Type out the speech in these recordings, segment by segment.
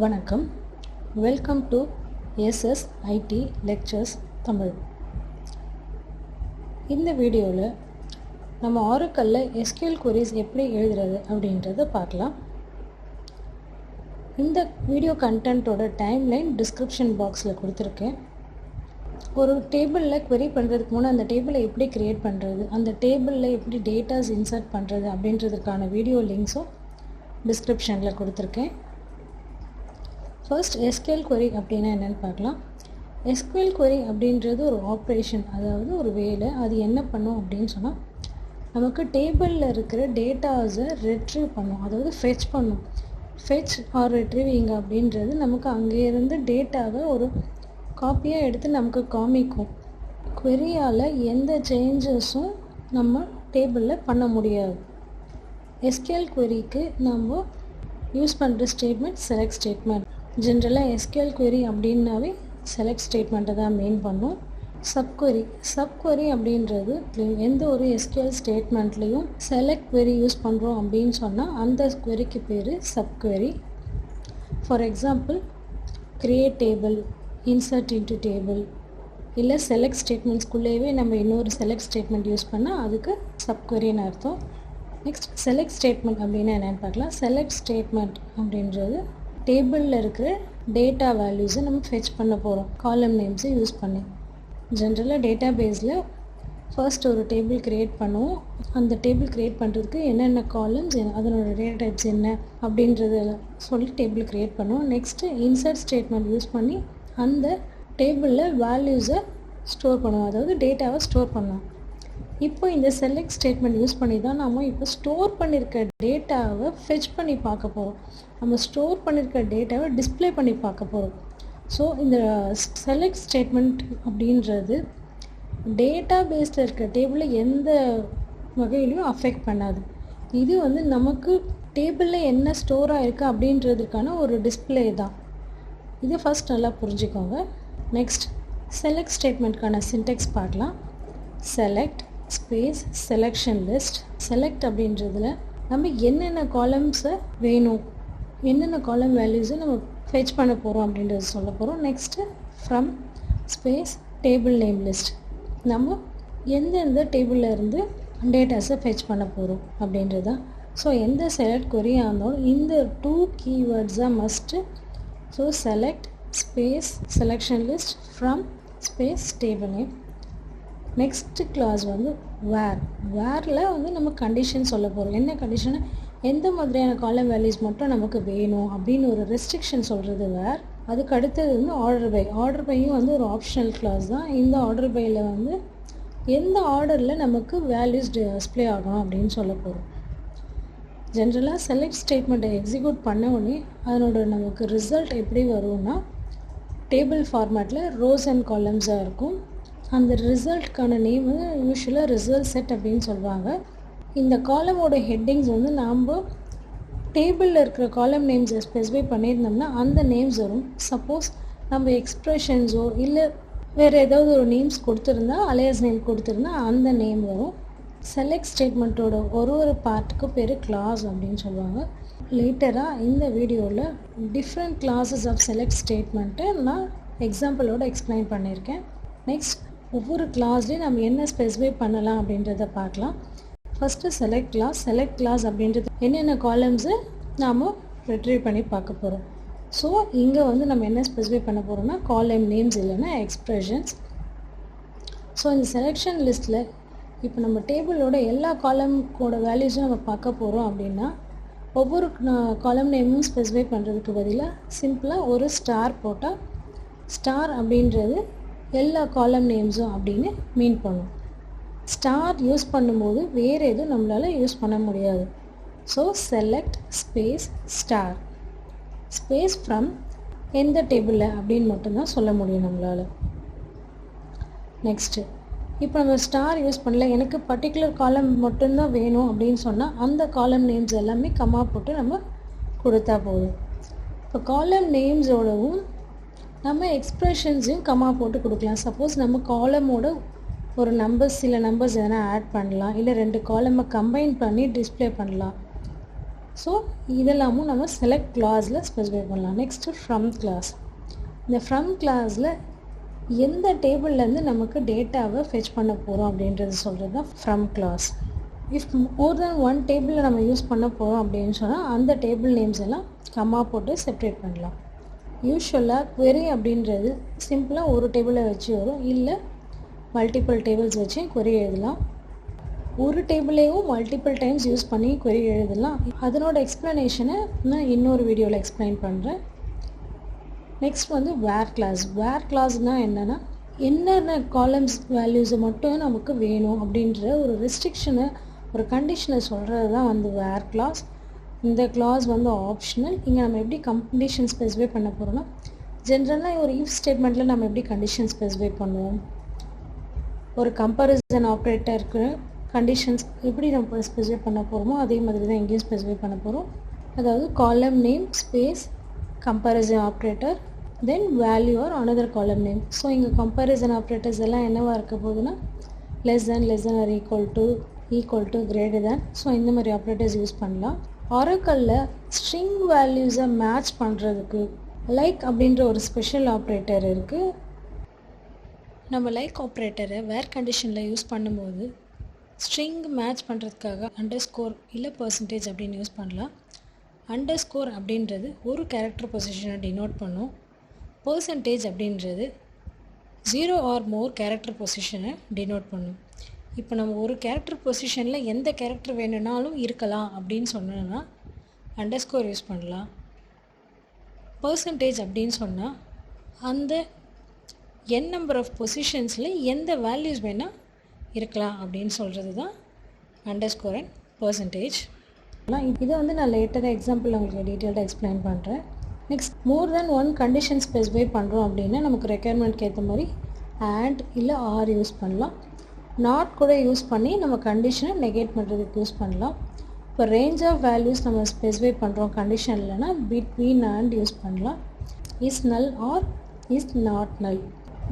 வணக்கம். Welcome to SSIT lectures Tamil. இந்த வீடியோவில் நம்ம ஆரக்கிளில் எஸ்கியூஎல் queries எப்படி எழுதுறது அப்படின்றத பார்க்கலாம். இந்த வீடியோ கண்டென்ட்டோட டைம்லைன் டிஸ்கிரிப்ஷன் பாக்ஸில் கொடுத்துருக்கேன். ஒரு டேபிளில் query பண்ணுறதுக்கு முன்னே அந்த டேபிளை எப்படி க்ரியேட் பண்ணுறது, அந்த டேபிளில் எப்படி டேட்டாஸ் இன்சர்ட் பண்ணுறது அப்படின்றதுக்கான வீடியோ லிங்க்ஸும் டிஸ்கிரிப்ஷனில் கொடுத்துருக்கேன். ஃபர்ஸ்ட் எஸ்கியூஎல் query அப்படின்னா என்னென்னு பார்க்கலாம். எஸ்கியூஎல் query அப்படின்றது ஒரு ஆப்ரேஷன், அதாவது ஒரு வேலை. அது என்ன பண்ணும் அப்படின்னு சொன்னால், நமக்கு டேபிளில் இருக்கிற டேட்டாஸை ரெட்ரீவ் பண்ணும், அதாவது ஃபெச் பண்ணும். ஃபெச் ஆர் ரெட்ரீவிங் அப்படின்றது நமக்கு அங்கேருந்து டேட்டாவை ஒரு காப்பியாக எடுத்து நமக்கு காமிக்கும். queryயால் எந்த சேஞ்சஸும் நம்ம டேபிளில் பண்ண முடியாது. எஸ்கியூஎல் queryக்கு நம்ம யூஸ் பண்ணுற ஸ்டேட்மெண்ட் செலக்ட் ஸ்டேட்மெண்ட். ஜென்ரலாக எஸ்கியூஎல் query அப்படின்னாவே செலக்ட் ஸ்டேட்மெண்ட்டை தான் மெயின் பண்ணும். சப்குவரி அப்படின்றது எந்த ஒரு எஸ்கியூஎல் ஸ்டேட்மெண்ட்லேயும் செலக்ட் query யூஸ் பண்ணுறோம் அப்படின்னு சொன்னால் அந்த queryக்கு பேர் subquery. For example, create table, insert into table, இல்லை செலக்ட் ஸ்டேட்மெண்ட்ஸ்குள்ளேயே நம்ம இன்னொரு செலக்ட் ஸ்டேட்மெண்ட் யூஸ் பண்ணால் அதுக்கு சப்குவரின்னு அர்த்தம். நெக்ஸ்ட் செலக்ட் ஸ்டேட்மெண்ட் அப்படின்னா என்னென்னு பார்க்கலாம். செலக்ட் ஸ்டேட்மெண்ட் அப்படின்றது டேபிளில் இருக்கிற டேட்டா வேல்யூஸை நம்ம ஃபெச் பண்ண போகிறோம் காலம் நேம்ஸை யூஸ் பண்ணி. ஜென்ரலாக டேட்டா பேஸில் ஃபர்ஸ்ட் ஒரு டேபிள் க்ரியேட் பண்ணுவோம். அந்த டேபிள் க்ரியேட் பண்ணுறதுக்கு என்னென்ன காலம்ஸ், அதனோட டேட்டா டைப்ஸ் என்ன அப்படின்றத சொல்லி டேபிள் க்ரியேட் பண்ணுவோம். நெக்ஸ்ட்டு இன்சர்ட் ஸ்டேட்மெண்ட் யூஸ் பண்ணி அந்த டேபிளில் வேல்யூஸை ஸ்டோர் பண்ணுவோம், அதாவது டேட்டாவை ஸ்டோர் பண்ணுவோம். இப்போ இந்த செலக்ட் ஸ்டேட்மெண்ட் யூஸ் பண்ணி தான் நம்ம இப்போ ஸ்டோர் பண்ணியிருக்க டேட்டாவை ஃபெச் பண்ணி பார்க்க போகிறோம். நம்ம ஸ்டோர் பண்ணியிருக்க டேட்டாவை டிஸ்பிளே பண்ணி பார்க்க போகிறோம். ஸோ இந்த செலக்ட் ஸ்டேட்மெண்ட் அப்படின்றது டேட்டா பேஸில் இருக்க டேபிளில் எந்த வகையிலையும் அஃபெக்ட் பண்ணாது. இது நமக்கு டேபிளில் என்ன ஸ்டோர் ஆகிருக்கு அப்படின்றதுக்கான ஒரு டிஸ்பிளே தான். இது ஃபஸ்ட் நல்லா புரிஞ்சுக்கோங்க. நெக்ஸ்ட் செலக்ட் ஸ்டேட்மெண்ட்கான சின்டெக்ஸ் பார்க்கலாம். Select space selection list. Select அப்படின்றதுல நம்ம என்னென்ன காலம்ஸை வேணும், என்னென்ன காலம் வேல்யூஸை நம்ம ஃபெச் பண்ண போகிறோம் அப்படின்றது சொல்ல போகிறோம். Next from space table name list, நம்ம எந்தெந்த டேபிளில் இருந்து டேட்டாஸை ஃபெச் பண்ண போகிறோம் அப்படின்றது தான். ஸோ எந்த செலக்ட் queryயாக இருந்தாலும் இந்த 2 keywords must. So select space selection list from space table name. Next class வேரில் நம்ம கண்டிஷன் சொல்ல போகிறோம். என்ன கண்டிஷன், எந்த மாதிரியான காலம் வேல்யூஸ் மட்டும் நமக்கு வேணும் அப்படின்னு ஒரு ரெஸ்ட்ரிக்ஷன் சொல்கிறது வேர். அதுக்கு அடுத்தது ஆர்டர் பையும் ஒரு ஆப்ஷனல் கிளாஸ் தான். இந்த ஆர்டர் பையில் எந்த ஆர்டரில் நமக்கு வேல்யூஸ் டிஸ்பிளே ஆகணும் அப்படின்னு சொல்ல போகிறோம். ஜென்ரலாக செலக்ட் ஸ்டேட்மெண்ட்டை எக்ஸிக்யூட் பண்ண உடனே அதனோட நமக்கு ரிசல்ட் எப்படி வரும்னா, டேபிள் ஃபார்மேட்டில் ரோஸ் அண்ட் காலம்ஸாக இருக்கும். அந்த ரிசல்ட்கான நேம் யூஸ்வலாக ரிசல்ட் செட் அப்படின்னு சொல்லுவாங்க. இந்த காலமோட ஹெட்டிங்ஸ் நாம் டேபிளில் இருக்கிற காலம் நேம்ஸை ஸ்பெசிஃபை பண்ணியிருந்தோம்னா அந்த நேம்ஸ் வரும். சப்போஸ் நம்ம எக்ஸ்ப்ரெஷன்ஸோ இல்லை வேறு ஏதாவது ஒரு நேம்ஸ் கொடுத்துருந்தா, அலையஸ் நேம் கொடுத்துருந்தா அந்த நேம் வரும். செலக்ட் ஸ்டேட்மெண்ட்டோட ஒரு பார்ட்டுக்கு பேர் கிளாஸ் அப்படின்னு சொல்லுவாங்க. லேட்டராக இந்த வீடியோவில் டிஃப்ரெண்ட் கிளாஸஸ் ஆஃப் செலக்ட் ஸ்டேட்மெண்ட்டை நான் எக்ஸாம்பிளோட எக்ஸ்பிளைன் பண்ணியிருக்கேன். நெக்ஸ்ட் ஒவ்வொரு கிளாஸ்லேயும் நம்ம என்ன ஸ்பெசிஃபை பண்ணலாம் அப்படின்றத பார்க்கலாம். ஃபஸ்ட்டு செலக்ட் கிளாஸ் அப்படின்றது என்னென்ன காலம்ஸை நாம் ரெட்ரீவ் பண்ணி பார்க்க போகிறோம். ஸோ இங்கே நம்ம என்ன ஸ்பெசிஃபை பண்ண போகிறோம்னா காலம் நேம்ஸ் இல்லைன்னா எக்ஸ்ப்ரெஷன்ஸ். ஸோ இந்த செலெக்ஷன் லிஸ்ட்டில் இப்போ நம்ம டேபிளோட எல்லா காலமோட வேல்யூஸும் நம்ம பார்க்க போகிறோம் அப்படின்னா ஒவ்வொரு காலம் நேமும் ஸ்பெசிஃபை பண்ணுறதுக்கு பதிலாக சிம்பிளாக ஒரு ஸ்டார் போட்டால், ஸ்டார் அப்படின்றது எல்லா காலம் நேம்ஸும் அப்படின்னு மீன் பண்ணும். ஸ்டார் யூஸ் பண்ணும்போது வேறு எதுவும் நம்மளால் யூஸ் பண்ண முடியாது. So select space star space from எந்த டேபிளில் அப்படின்னு மட்டும்தான் சொல்ல முடியும் நம்மளால். நெக்ஸ்ட்டு இப்போ நம்ம ஸ்டார் யூஸ் பண்ணல, எனக்கு பர்டிகுலர் காலம் மட்டும்தான் வேணும் அப்படின்னு சொன்னால் அந்த காலம் நேம்ஸ் எல்லாமே கம்மா போட்டு நம்ம கொடுத்தா போதும். இப்போ காலம் நேம்ஸோடவும் நம்ம எக்ஸ்ப்ரெஷன்ஸையும் கம்மா போட்டு கொடுக்கலாம். சப்போஸ் நம்ம காலமோட ஒரு சில நம்பர்ஸ் எதனா ஆட் பண்ணலாம், இல்லை 2 காலமை கம்பைன் பண்ணி டிஸ்பிளே பண்ணலாம். ஸோ இதெல்லாமும் நம்ம செலக்ட் கிளாஸில் ஸ்பெசிஃபை பண்ணலாம். Next from class. இந்த ஃப்ரம் கிளாஸில் எந்த டேபிள்லேருந்து நமக்கு டேட்டாவை ஃபெச் பண்ண போகிறோம் அப்படின்றது சொல்கிறது தான் from class. If more than one டேபிளில் நம்ம யூஸ் பண்ண போகிறோம் அப்படின்னு சொன்னால் அந்த டேபிள் நேம்ஸ் எல்லாம் கம்மா போட்டு செப்ரேட் பண்ணலாம். யூஸ்வலாக query அப்படின்றது சிம்பிளாக ஒரு டேபிளை வச்சு வரும், இல்லை மல்டிபிள் டேபிள்ஸ் வச்சு query எழுதலாம். ஒரு டேபிளையும் மல்டிபிள் டைம்ஸ் யூஸ் பண்ணி query எழுதலாம். அதனோட எக்ஸ்ப்ளனேஷனை நான் இன்னொரு வீடியோவில் எக்ஸ்பிளைன் பண்ணுறேன். நெக்ஸ்ட் வந்து வேர் கிளாஸ். வேர் கிளாஸ்னால் என்னென்னா என்னென்ன காலம்ஸ் வேல்யூஸை மட்டும் நமக்கு வேணும் அப்படின்ற ஒரு ரெஸ்ட்ரிக்ஷனை, ஒரு கண்டிஷனை சொல்கிறது தான் வந்து வேர் கிளாஸ். இந்த கிளாஸ் வந்து ஆப்ஷனல். இங்கே நம்ம எப்படி கண்டிஷன் ஸ்பெசிஃபை பண்ண போகிறோம்னா, ஜென்ரலாக ஒரு இஃப் ஸ்டேட்மெண்ட்டில் நம்ம எப்படி கண்டிஷன் ஸ்பெசிஃபை பண்ணுவோம், ஒரு கம்பேரிசன் ஆப்ரேட்டருக்கு கண்டிஷன்ஸ் எப்படி நம்ம ஸ்பெசிஃபை பண்ண போகிறோமோ அதே மாதிரி தான் எங்கேயும் ஸ்பெசிஃபை பண்ண போகிறோம். அதாவது column name space comparison operator then value or another column name. So இங்கே கம்பேரிசன் ஆப்ரேட்டர்ஸ் எல்லாம் என்னவாக இருக்க போகுதுன்னா less than or equal to greater than. So இந்த மாதிரி ஆப்ரேட்டர்ஸ் யூஸ் பண்ணலாம். ஆரக்கல்ல ஸ்ட்ரிங் வேல்யூஸை மேட்ச் பண்ணுறதுக்கு லைக் அப்படின்ற ஒரு ஸ்பெஷல் ஆப்ரேட்டர் இருக்குது. நம்ம லைக் ஆப்ரேட்டரை வேர் கண்டிஷனில் யூஸ் பண்ணும்போது ஸ்ட்ரிங் மேட்ச் பண்ணுறதுக்காக அண்டர்ஸ்கோர் இல்லை பர்சன்டேஜ் அப்படின்னு யூஸ் பண்ணலாம். அண்டர்ஸ்கோர் அப்படின்றது ஒரு கேரக்டர் பொசிஷனை டினோட் பண்ணும். பர்சன்டேஜ் அப்படின்றது 0 ஆர் மோர் கேரக்டர் பொசிஷனை டினோட் பண்ணும். இப்போ நம்ம ஒரு கேரக்டர் பொசிஷனில் எந்த கேரக்டர் வேணும்னாலும் இருக்கலாம் அப்படின்னு சொன்னோன்னா அண்டர்ஸ்கோர் யூஸ் பண்ணலாம். பர்சன்டேஜ் அப்படின்னு சொன்னால் அந்த n நம்பர் ஆஃப் பொசிஷன்ஸில் எந்த வேல்யூஸ் வேணால் இருக்கலாம் அப்படின்னு சொல்கிறது தான் அண்டர்ஸ்கோர் அண்ட் பர்சன்டேஜ். இதை வந்து நான் லேட்டராக எக்ஸாம்பிள் உங்களுக்கு டீட்டெயில்டாக எக்ஸ்பிளைன் பண்ணுறேன். Next more than one condition specify பண்ணுறோம் அப்படின்னா நமக்கு ரெக்யர்மெண்ட்க்கு ஏற்ற மாதிரி அண்ட் இல்லை ஆர் யூஸ் பண்ணலாம். நாட் கூட யூஸ் பண்ணி நம்ம கண்டிஷனை நெகேட் பண்ணுறதுக்கு யூஸ் பண்ணலாம். இப்போ ரேஞ்ச் ஆஃப் வேல்யூஸ் நம்ம ஸ்பெசிஃபை பண்ணுறோம் கண்டிஷன் இல்லைனா பிட்வீன் அண்ட் யூஸ் பண்ணலாம். Is null or is not null.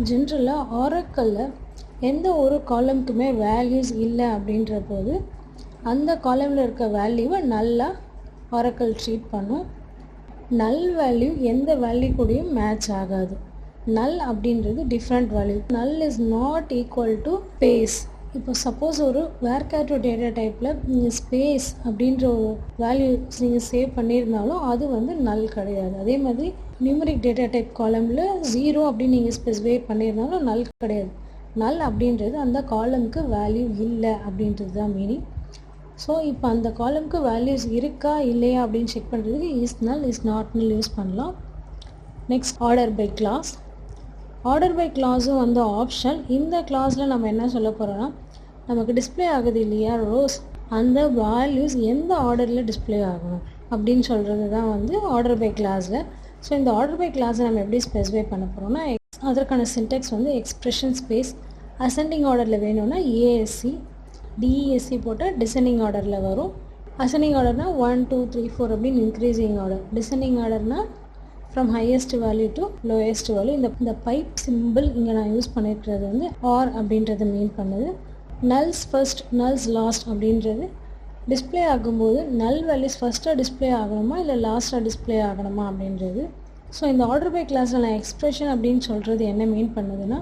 ஜென்ரலாக ஆரக்கல்ல எந்த ஒரு காலம்க்குமே வேல்யூஸ் இல்லை அப்படின்ற போது அந்த காலமில் இருக்க வேல்யூவை நல்லா ஆரக்கல் ட்ரீட் பண்ணும். நல் வேல்யூ எந்த வேல்யூ கூடயும் மேட்ச் ஆகாது. நல் அப்படின்றது டிஃப்ரெண்ட் வேல்யூ. நல் is not equal to space. இப்போ சப்போஸ் ஒரு வேர்கேட்டோ டேட்டா டைப்பில் நீங்கள் ஸ்பேஸ் அப்படின்ற ஒரு வேல்யூ நீங்கள் சேவ் பண்ணியிருந்தாலும் அது வந்து நல் கிடையாது. அதே மாதிரி நியூமரிக் டேட்டா டைப் காலமில் 0 அப்படின்னு நீங்கள் ஸ்பெசிஃபை பண்ணியிருந்தாலும் நல் கிடையாது. நல் அப்படின்றது அந்த காலமுக்கு வேல்யூ இல்லை அப்படின்றது தான் மீனிங். ஸோ இப்போ அந்த காலமுக்கு வேல்யூஸ் இருக்கா இல்லையா அப்படின்னு செக் பண்ணுறதுக்கு is null is not null use பண்ணலாம். Next order by clause. Order by கிளாஸும் வந்து ஆப்ஷனல். இந்த கிளாஸில் நம்ம என்ன சொல்ல போகிறோன்னா, நமக்கு டிஸ்பிளே ஆகுது இல்லையா ரோஸ், அந்த வேல்யூஸ் எந்த ஆர்டரில் டிஸ்பிளே ஆகணும் அப்படின்னு சொல்கிறது தான் வந்து ஆர்டர் பை கிளாஸில். ஸோ இந்த ஆர்டர் பை கிளாஸை நம்ம எப்படி ஸ்பெசிஃபை பண்ண போகிறோம்னா, அதற்கான சின்டெக்ஸ் வந்து எக்ஸ்பிரஷன் ஸ்பேஸ் அசெண்டிங் ஆர்டரில் வேணும்னா ஏஎஸ்சி டிஎஸ்சி போட்டால் டிசெண்டிங் ஆர்டரில் வரும். அசெண்டிங் ஆர்டர்னால் 1 2 3 4 அப்படின்னு இன்க்ரீஸிங் ஆர்டர். டிசெண்டிங் ஆர்டர்னால் from highest value to lowest value. இந்த பைப் சிம்பிள் இங்கே நான் யூஸ் பண்ணியிருக்கிறது வந்து ஆர் அப்படின்றத மீன் பண்ணுது. நல்ஸ் ஃபர்ஸ்ட் நல்ஸ் லாஸ்ட் அப்படின்றது டிஸ்பிளே ஆகும்போது நல் வேல்யூஸ் ஃபஸ்ட்டாக டிஸ்பிளே ஆகணுமா இல்லை லாஸ்ட்டாக டிஸ்பிளே ஆகணுமா அப்படின்றது. ஸோ இந்த ஆர்டர் பை கிளாஸில் நான் எக்ஸ்பிரஷன் அப்படின்னு சொல்கிறது என்ன மீன் பண்ணுதுன்னா,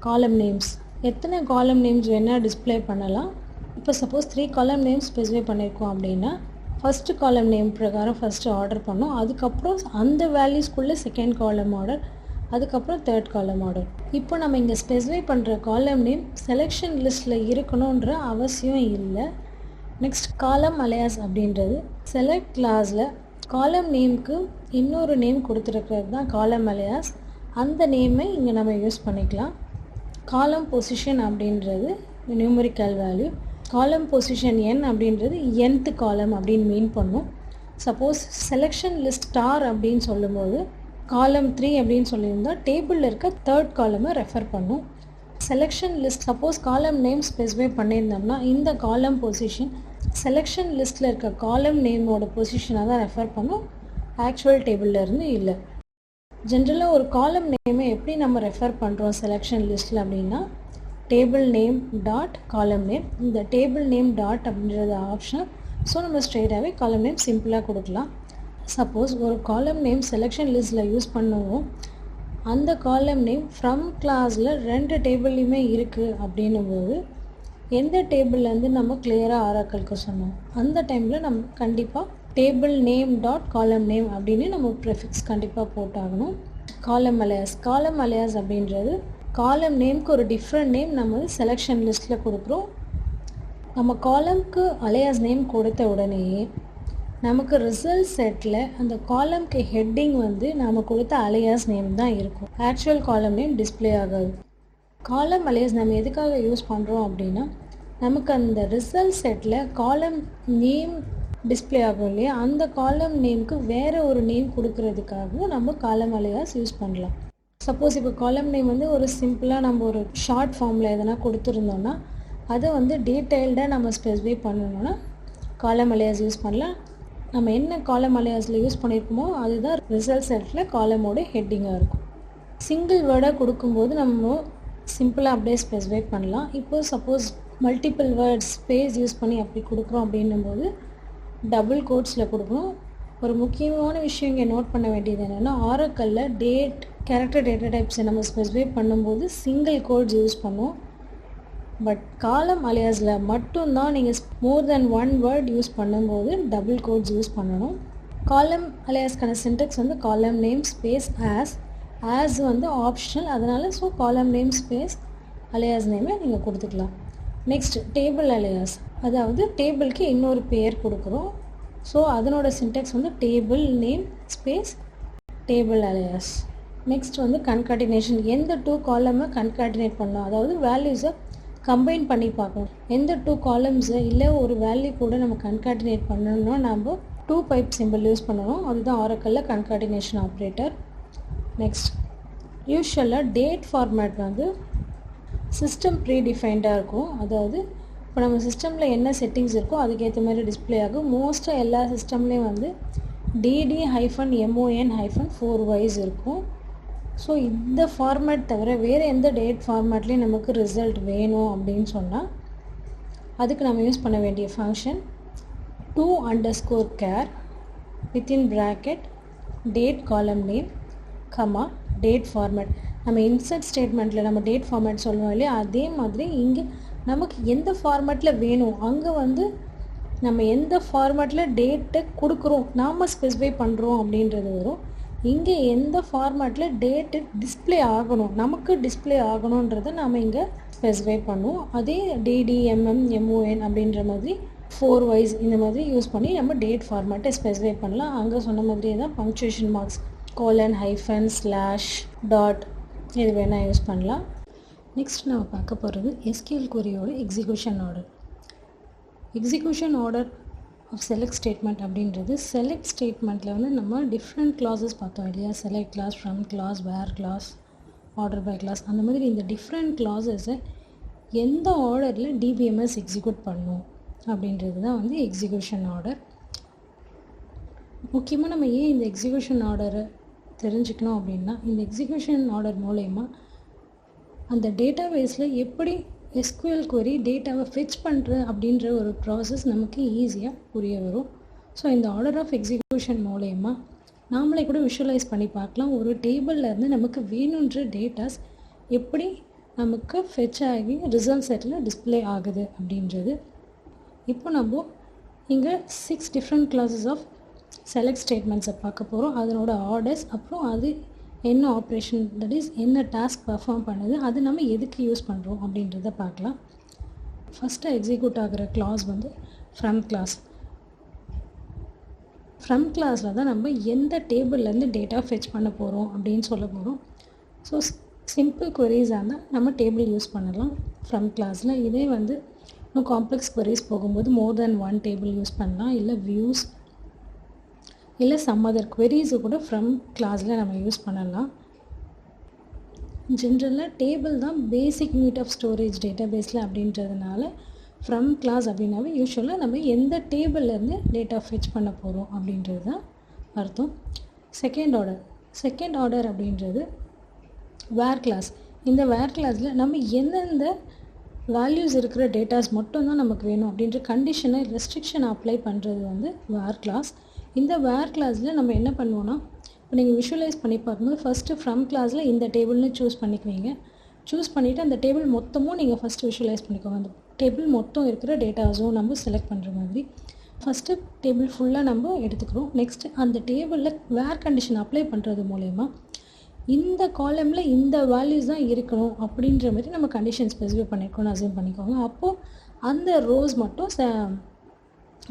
காலம் நேம்ஸ் எத்தனை காலம் நேம்ஸ் வேணால் டிஸ்பிளே பண்ணலாம். இப்போ சப்போஸ் 3 காலம் நேம்ஸ் ஸ்பெசிஃபை பண்ணியிருக்கோம் அப்படின்னா ஃபஸ்ட்டு காலம் நேம் பிரகாரம் ஃபஸ்ட்டு ஆர்டர் பண்ணோம். அதுக்கப்புறம் அந்த வேல்யூஸ்குள்ளே செகண்ட் காலம் ஆர்டர், அதுக்கப்புறம் தேர்ட் காலம் ஆர்டர். இப்போ நம்ம இங்கே ஸ்பெசிஃபை பண்ணுற காலம் நேம் செலெக்ஷன் லிஸ்ட்டில் இருக்கணுன்ற அவசியம் இல்லை. நெக்ஸ்ட் காலம் அலையாஸ் அப்படின்றது செலக்ட் கிளாஸில் காலம் நேமுக்கு இன்னொரு நேம் கொடுத்துருக்கிறது தான் காலம் அலையாஸ். அந்த நேமை இங்கே நம்ம யூஸ் பண்ணிக்கலாம். காலம் பொசிஷன் அப்படின்றது நியூமரிக்கல் வேல்யூ. காலம் பொசிஷன் n அப்படின்றது nth காலம் அப்படின்னு மீன் பண்ணும். சப்போஸ் செலெக்ஷன் லிஸ்ட் ஸ்டார் அப்படின்னு சொல்லும்போது காலம் 3 அப்படின்னு சொல்லியிருந்தால் டேபிளில் இருக்க தேர்ட் காலமை ரெஃபர் பண்ணும். Selection list suppose column name specify பண்ணியிருந்தோம்னா இந்த காலம் பொசிஷன் செலெக்ஷன் லிஸ்ட்டில் இருக்க காலம் நேமோட பொசிஷனை தான் ரெஃபர் பண்ணும், ஆக்சுவல் டேபிளில் இருந்து இல்லை. ஜென்ரலாக ஒரு காலம் நேமை எப்படி நம்ம ரெஃபர் பண்ணுறோம் செலெக்ஷன் லிஸ்ட்டில் அப்படின்னா, டேபிள் நேம் டாட் காலம் நேம். இந்த டேபிள் நேம் டாட் அப்படின்றது ஆப்ஷன். ஸோ நம்ம ஸ்ட்ரெயிட்டாகவே காலம் நேம் சிம்பிளாக கொடுக்கலாம். சப்போஸ் ஒரு காலம் நேம் செலெக்ஷன் லிஸ்ட்டில் யூஸ் பண்ணுவோம், அந்த காலம் நேம் ஃப்ரம் கிளாஸில் 2 டேபிள்லையுமே இருக்குது அப்படின்னும்போது எந்த டேபிள்லேருந்து நம்ம கிளியராக ஆராக்கலுக்கு சொன்னோம் அந்த டைமில் நம்ம கண்டிப்பாக டேபிள் நேம் டாட் காலம் நேம் அப்படின்னு நம்ம ப்ரிஃபிக்ஸ் கண்டிப்பாக போட்டாகணும். காலம் அலையாஸ் அப்படின்றது காலம் நேம்க்கு ஒரு டிஃப்ரெண்ட் நேம் நம்ம செலெக்ஷன் லிஸ்ட்டில் கொடுக்குறோம். நம்ம காலம்க்கு அலையாஸ் நேம் கொடுத்த உடனேயே நமக்கு ரிசல்ட் செட்டில் அந்த காலம்க்கு ஹெட்டிங் வந்து நம்ம கொடுத்த அலையாஸ் நேம் தான் இருக்கும். ஆக்சுவல் காலம் நேம் டிஸ்பிளே ஆகாது. காலம் அலையாஸ் நம்ம எதுக்காக யூஸ் பண்ணுறோம் அப்படின்னா, நமக்கு அந்த ரிசல்ட் செட்டில் காலம் நேம் டிஸ்பிளே ஆகும் இல்லையா, அந்த காலம் நேமுக்கு வேறு ஒரு நேம் கொடுக்கறதுக்காக நம்ம காலம் அலையாஸ் யூஸ் பண்ணலாம். சப்போஸ் இப்போ காலம் நேம் வந்து ஒரு சிம்பிளாக நம்ம ஒரு ஷார்ட் ஃபார்மில் எதனா கொடுத்துருந்தோன்னா அதை வந்து டீட்டெயில்டாக நம்ம ஸ்பெசிஃபை பண்ணணுன்னா காலம் அலையாஸ் யூஸ் பண்ணலாம். நம்ம என்ன காலம் அலையாஸில் யூஸ் பண்ணியிருக்கோமோ அதுதான் ரிசல்ட் செட்டில் காலமோட ஹெட்டிங்காக இருக்கும். சிங்கிள் வேர்டாக கொடுக்கும்போது நம்ம சிம்பிளாக அப்படியே ஸ்பெசிஃபை பண்ணலாம். இப்போது suppose multiple words space use பண்ணி அப்படி கொடுக்குறோம் அப்படின்னும்போது டபுள் கோட்ஸில் கொடுக்கணும். ஒரு முக்கியமான விஷயம் இங்கே நோட் பண்ண வேண்டியது என்னென்னா, ஆரக்கல்லில் டேட் கேரக்டர் டேட்டா டைப்ஸை நம்ம ஸ்பெசிஃபை பண்ணும்போது சிங்கிள் கோட்ஸ் யூஸ் பண்ணுவோம். பட் காலம் அலையாஸில் மட்டும்தான் நீங்கள் மோர் தென் 1 வேர்ட் யூஸ் பண்ணும்போது டபுள் கோட்ஸ் யூஸ் பண்ணணும். காலம் அலையாஸ்க்கான சின்டெக்ஸ் வந்து காலம் நேம் ஸ்பேஸ் ஆஸ் வந்து ஆப்ஷனல், அதனால் so column name space alias நேமே நீங்கள் கொடுத்துக்கலாம். நெக்ஸ்ட் டேபிள் அலையாஸ், அதாவது டேபிளுக்கு இன்னொரு பேர் கொடுக்குறோம். ஸோ அதனோட சின்டெக்ஸ் வந்து table name space table அலையாஸ். Next வந்து கன்கார்டினேஷன், எந்த 2 காலமை கன்கார்டினேட் பண்ணணும், அதாவது வேல்யூஸை கம்பைன் பண்ணி பார்க்கணும். எந்த 2 காலம்ஸை இல்லை ஒரு வேல்யூ கூட நம்ம கன்கார்டினேட் பண்ணணும்னா நம்ம 2 பைப் சிம்பிள் யூஸ் பண்ணணும். அதுதான் ஆரக்கல்லில் கன்கார்டினேஷன் ஆப்ரேட்டர். நெக்ஸ்ட் யூஷுவலாக டேட் ஃபார்மேட் வந்து சிஸ்டம் ப்ரீடிஃபைன்டாக இருக்கும். அதாவது இப்போ நம்ம சிஸ்டமில் என்ன செட்டிங்ஸ் இருக்கோ அதுக்கேற்ற மாதிரி டிஸ்பிளே ஆகும். மோஸ்ட்டாக எல்லா சிஸ்டம்லேயும் வந்து DD-MON-4 இருக்கும். ஸோ இந்த ஃபார்மேட் தவிர வேறு எந்த டேட் ஃபார்மேட்லேயும் நமக்கு ரிசல்ட் வேணும் அப்படின்னு சொன்னால் அதுக்கு நம்ம யூஸ் பண்ண வேண்டிய function to_char within bracket date column name date format. நம்ம இன்சர்ட் ஸ்டேட்மெண்ட்டில் நம்ம டேட் ஃபார்மேட் சொல்லுவோம் இல்லையா, அதே மாதிரி இங்கே நமக்கு எந்த ஃபார்மேட்டில் வேணும் அங்கே வந்து நம்ம எந்த ஃபார்மேட்டில் டேட்டை கொடுக்குறோம் நாம் ஸ்பெசிஃபை பண்ணுறோம் அப்படின்றது வரும். இங்கே எந்த ஃபார்மேட்டில் டேட்டு டிஸ்பிளே ஆகணும், நமக்கு டிஸ்பிளே ஆகணுன்றதை நாம் இங்கே ஸ்பெசிஃபை பண்ணுவோம். அதே DD-MON அப்படின்ற மாதிரி 4 இந்த மாதிரி யூஸ் பண்ணி நம்ம டேட் ஃபார்மேட்டை ஸ்பெசிஃபை பண்ணலாம். அங்கே சொன்ன மாதிரியே தான் பங்க்சுவேஷன் மார்க்ஸ் :/, இது வேணால் யூஸ் பண்ணலாம். நெக்ஸ்ட் நம்ம பார்க்க போகிறது SQL queryயோட execution order of select statement அப்படின்றது. செலக்ட் ஸ்டேட்மெண்ட்டில் வந்து நம்ம டிஃப்ரெண்ட் கிளாஸஸ் பார்த்தோம் இல்லையா, select clause, from clause, where clause, order by clause, அந்த மாதிரி இந்த டிஃப்ரெண்ட் கிளாஸஸை எந்த ஆர்டரில் DBMS எக்ஸிக்யூட் பண்ணும் அப்படின்றது தான் வந்து எக்ஸிக்யூஷன் ஆர்டர். முக்கியமாக நம்ம ஏன் இந்த எக்ஸிக்யூஷன் ஆர்டரை தெரிஞ்சுக்கணும் அப்படின்னா, இந்த எக்ஸிக்யூஷன் ஆர்டர் மூலயமா அந்த டேட்டா பேஸில் எப்படி SQL query டேட்டாவை ஃபிட்ச் பண்ணுற அப்படின்ற ஒரு ப்ராசஸ் நமக்கு ஈஸியாக புரிய வரும். ஸோ இந்த ஆர்டர் ஆஃப் எக்ஸிக்யூஷன் மூலயமா நாமளே கூட விஷுவலைஸ் பண்ணி பார்க்கலாம், ஒரு டேபிள்லேருந்து நமக்கு வேணுன்ற டேட்டாஸ் எப்படி நமக்கு ஃபெட்ச் ஆகி ரிசல்ட் செட்டில் டிஸ்பிளே ஆகுது அப்படின்றது. இப்போ நம்ம இங்கே 6 டிஃப்ரெண்ட் கிளாஸஸ் ஆஃப் செலக்ட் ஸ்டேட்மெண்ட்ஸை பார்க்க போகிறோம். அதனோட ஆர்டர்ஸ், அப்புறம் அது என்ன ஆப்ரேஷன், தட் இஸ் என்ன டாஸ்க் பர்ஃபார்ம் பண்ணுது, அது நம்ம எதுக்கு யூஸ் பண்ணுறோம் அப்படின்றத பார்க்கலாம். ஃபஸ்ட்டு எக்ஸிக்யூட் ஆகிற கிளாஸ் வந்து ஃப்ரம் கிளாஸ். ஃப்ரம் கிளாஸில் தான் நம்ம எந்த டேபிள்லேருந்து டேட்டா ஃபெட்ச் பண்ண போகிறோம் அப்படின்னு சொல்ல போகிறோம். ஸோ சிம்பிள் queries-ஆக இருந்தால் நம்ம டேபிள் யூஸ் பண்ணலாம் ஃப்ரம் கிளாஸில். இதே வந்து இன்னும் காம்ப்ளெக்ஸ் queries போகும்போது மோர் தென் 1 டேபிள் யூஸ் பண்ணலாம், இல்லை வியூஸ் இல்லை சம் அதர் queries கூட ஃப்ரம் கிளாஸில் நம்ம யூஸ் பண்ணலாம். ஜென்ரலாக டேபிள் தான் பேசிக் யூனிட் ஆஃப் ஸ்டோரேஜ் டேட்டா பேஸில் அப்படின்றதுனால ஃப்ரம் கிளாஸ் அப்படின்னாவே யூஸ்வலாக நம்ம எந்த டேபிள்லேருந்து டேட்டா ஃபெட்ச் பண்ண போகிறோம் அப்படின்றது தான் அர்த்தம். செகண்ட் ஆர்டர் அப்படின்றது வேர் கிளாஸ். இந்த வேர் கிளாஸில் நம்ம எந்தெந்த வேல்யூஸ் இருக்கிற டேட்டாஸ் மட்டும் தான் நமக்கு வேணும் அப்படின்ற கண்டிஷனை ரெஸ்ட்ரிக்ஷனை அப்ளை பண்ணுறது வந்து வேர் கிளாஸ். இந்த வேர் கிளாஸில் நம்ம என்ன பண்ணுவோன்னா, இப்போ நீங்கள் விஷுவலைஸ் பண்ணி பார்க்கும்போது ஃபஸ்ட்டு ஃப்ரம் கிளாஸில் இந்த டேபிள்னு சூஸ் பண்ணிக்குவீங்க. சூஸ் பண்ணிவிட்டு அந்த டேபிள் மொத்தமும் நீங்கள் ஃபஸ்ட்டு விஷுவலைஸ் பண்ணிக்கோங்க. அந்த டேபிள் மொத்தம் இருக்கிற டேட்டாஸும் நம்ம செலக்ட் பண்ணுற மாதிரி ஃபஸ்ட்டு டேபிள் ஃபுல்லாக நம்ம எடுத்துக்கிறோம். நெக்ஸ்ட்டு அந்த டேபிளில் வேர் கண்டிஷன் அப்ளை பண்ணுறது மூலயமா இந்த காலமில் இந்த வேல்யூஸ் தான் இருக்கணும் அப்படின்ற மாதிரி நம்ம கண்டிஷன் ஸ்பெசிஃபை பண்ணியிருக்கோம்னு அசியூம் பண்ணிக்கோங்க. அப்போது அந்த ரோஸ் மட்டும்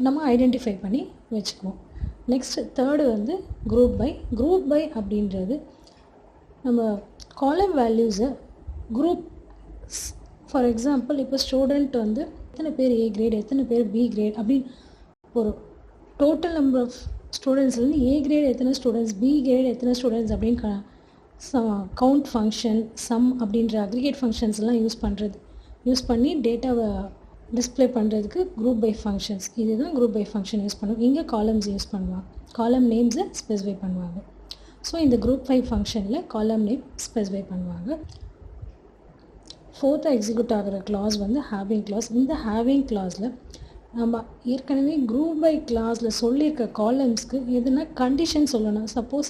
நம்ம ஐடென்டிஃபை பண்ணி வச்சுக்குவோம். நெக்ஸ்ட் தேர்டு வந்து குரூப் பை அப்படின்றது நம்ம காலம் வேல்யூஸை குரூப். ஃபார் எக்ஸாம்பிள் இப்போ ஸ்டூடெண்ட் வந்து எத்தனை பேர் ஏ கிரேட் எத்தனை பேர் பி கிரேட் அப்படின்னு ஒரு டோட்டல் நம்பர் ஆஃப் ஸ்டூடெண்ட்ஸ்லேருந்து ஏ கிரேட் எத்தனை ஸ்டூடெண்ட்ஸ் பி கிரேட் எத்தனை ஸ்டூடெண்ட்ஸ் அப்படின்னு கவுண்ட் ஃபங்க்ஷன் சம் அப்படின்ற அக்ரிகேட் ஃபங்க்ஷன்ஸ்லாம் யூஸ் பண்ணி டேட்டாவை டிஸ்பிளே பண்ணுறதுக்கு குரூப் பை ஃபங்க்ஷன்ஸ், இதுதான் குரூப் பை ஃபங்க்ஷன் யூஸ் பண்ணுவோம். இங்கே காலம்ஸ் யூஸ் பண்ணுவாங்க, காலம் நேம்ஸை ஸ்பெசிஃபை பண்ணுவாங்க. ஸோ இந்த குரூப் பை ஃபங்க்ஷனில் காலம் நேம் ஸ்பெசிஃபை பண்ணுவாங்க. ஃபோர்த்தாக எக்ஸிக்யூட் ஆகிற கிளாஸ் வந்து ஹேவிங் கிளாஸ். இந்த ஹேவிங் கிளாஸில் நம்ம ஏற்கனவே குரூப் பை கிளாஸில் சொல்லியிருக்க காலம்ஸ்க்கு எதுனா கண்டிஷன் சொல்லணும். சப்போஸ்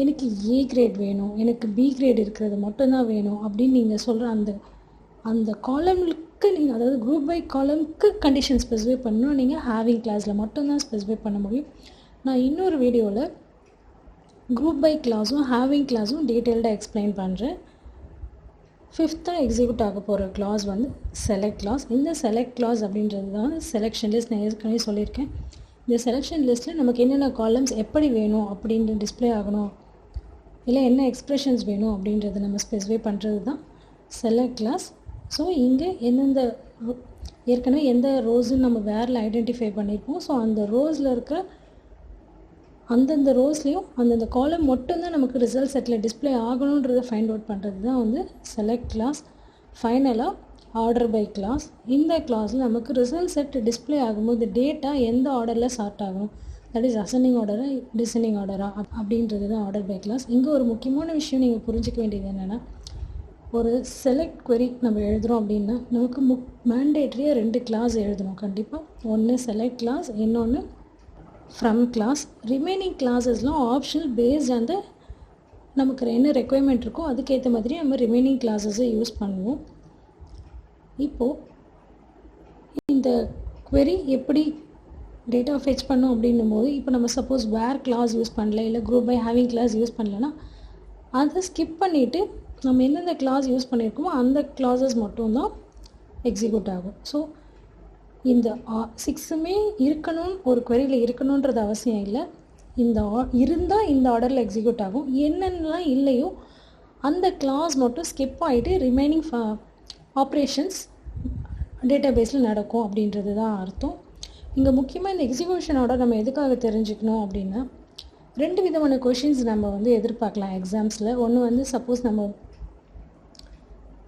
எனக்கு ஏ கிரேட் வேணும், எனக்கு பி கிரேட் இருக்கிறது மட்டும்தான் வேணும் அப்படின்னு நீங்கள் சொல்கிற அந்த காலமுக்கு நீங்கள், அதாவது குரூப் பை காலமுக்கு கண்டிஷன் ஸ்பெசிஃபை பண்ணணும். நீங்கள் ஹேவிங் கிளாஸில் மட்டும்தான் ஸ்பெசிஃபை பண்ண முடியும். நான் இன்னொரு வீடியோவில் குரூப் பை கிளாஸும் ஹேவிங் கிளாஸும் டீட்டெயில்டாக எக்ஸ்பிளைன் பண்ணுறேன். ஃபிஃப்த்தாக எக்ஸிக்யூட் ஆக போகிற கிளாஸ் வந்து செலக்ட் கிளாஸ். இந்த செலக்ட் கிளாஸ் அப்படின்றது தான் செலெக்ஷன் லிஸ்ட். நான் ஏற்கனவே சொல்லியிருக்கேன். இந்த செலெக்ஷன் லிஸ்ட்டில் நமக்கு என்னென்ன காலம்ஸ் எப்படி வேணும் அப்படின்னு டிஸ்பிளே ஆகணும், இல்லை என்ன எக்ஸ்ப்ரெஷன்ஸ் வேணும் அப்படின்றத நம்ம ஸ்பெசிஃபை பண்ணுறது தான் செலக்ட் கிளாஸ். ஸோ இங்கே ஏற்கனவே எந்த ரோஸுன்னு நம்ம வேரில் ஐடென்டிஃபை பண்ணியிருப்போம். ஸோ அந்த ரோஸில் இருக்கிற அந்தந்த ரோஸ்லேயும் அந்தந்த காலம் மட்டும்தான் நமக்கு ரிசல்ட் செட்டில் டிஸ்பிளே ஆகணுன்றதை ஃபைண்ட் அவுட் பண்ணுறது தான் வந்து செலக்ட் கிளாஸ். ஃபைனலாக ஆர்டர் பை கிளாஸ். இந்த கிளாஸில் நமக்கு ரிசல்ட் செட் டிஸ்பிளே ஆகும்போது டேட்டா எந்த ஆர்டரில் சார்ட் ஆகணும், தட் இஸ் அசெண்டிங் ஆர்டரா டிசெண்டிங் ஆர்டரா அப்படின்றது தான் ஆர்டர் பை கிளாஸ். இங்கே ஒரு முக்கியமான விஷயம் நீங்கள் புரிஞ்சிக்க வேண்டியது என்னென்னா, ஒரு செலக்ட் query நம்ம எழுதுகிறோம் அப்படின்னா நமக்கு மேண்டேட்ரியாக 2 கிளாஸ் எழுதணும் கண்டிப்பாக. ஒன்று செலக்ட் கிளாஸ், இன்னொன்று ஃப்ரம் கிளாஸ். ரிமைனிங் கிளாஸஸ்லாம் ஆப்ஷனல் பேஸ்ட் அந்த நமக்கு என்ன ரெக்குயர்மெண்ட் இருக்கோ அதுக்கேற்ற மாதிரி நம்ம ரிமைனிங் கிளாஸஸை யூஸ் பண்ணுவோம். இப்போது இந்த query எப்படி டேட்டா ஃபெச் பண்ணோம் அப்படின்னும் போது, இப்போ நம்ம சப்போஸ் வேர் கிளாஸ் யூஸ் பண்ணல, இல்லை group by having class use பண்ணலன்னா அதை ஸ்கிப் பண்ணிவிட்டு நம்ம எந்தெந்த கிளாஸ் யூஸ் பண்ணியிருக்கோமோ அந்த கிளாஸஸ் மட்டும்தான் எக்ஸிக்யூட் ஆகும். ஸோ இந்த 6மே இருக்கணும், ஒரு queryயில் இருக்கணுன்றது அவசியம் இல்லை. இருந்தால் இந்த ஆர்டரில் எக்ஸிக்யூட் ஆகும். என்னென்னலாம் இல்லையோ அந்த கிளாஸ் மட்டும் ஸ்கிப் ஆகிட்டு ரிமைனிங் ஆப்ரேஷன்ஸ் டேட்டா பேஸில் நடக்கும் அப்படின்றது தான் அர்த்தம். இங்கே முக்கியமாக இந்த எக்ஸிக்யூஷன் ஆர்டர் நம்ம எதுக்காக தெரிஞ்சுக்கணும் அப்படின்னா, 2 விதமான கொஷின்ஸ் நம்ம வந்து எதிர்பார்க்கலாம் எக்ஸாம்ஸில். ஒன்று வந்து சப்போஸ் நம்ம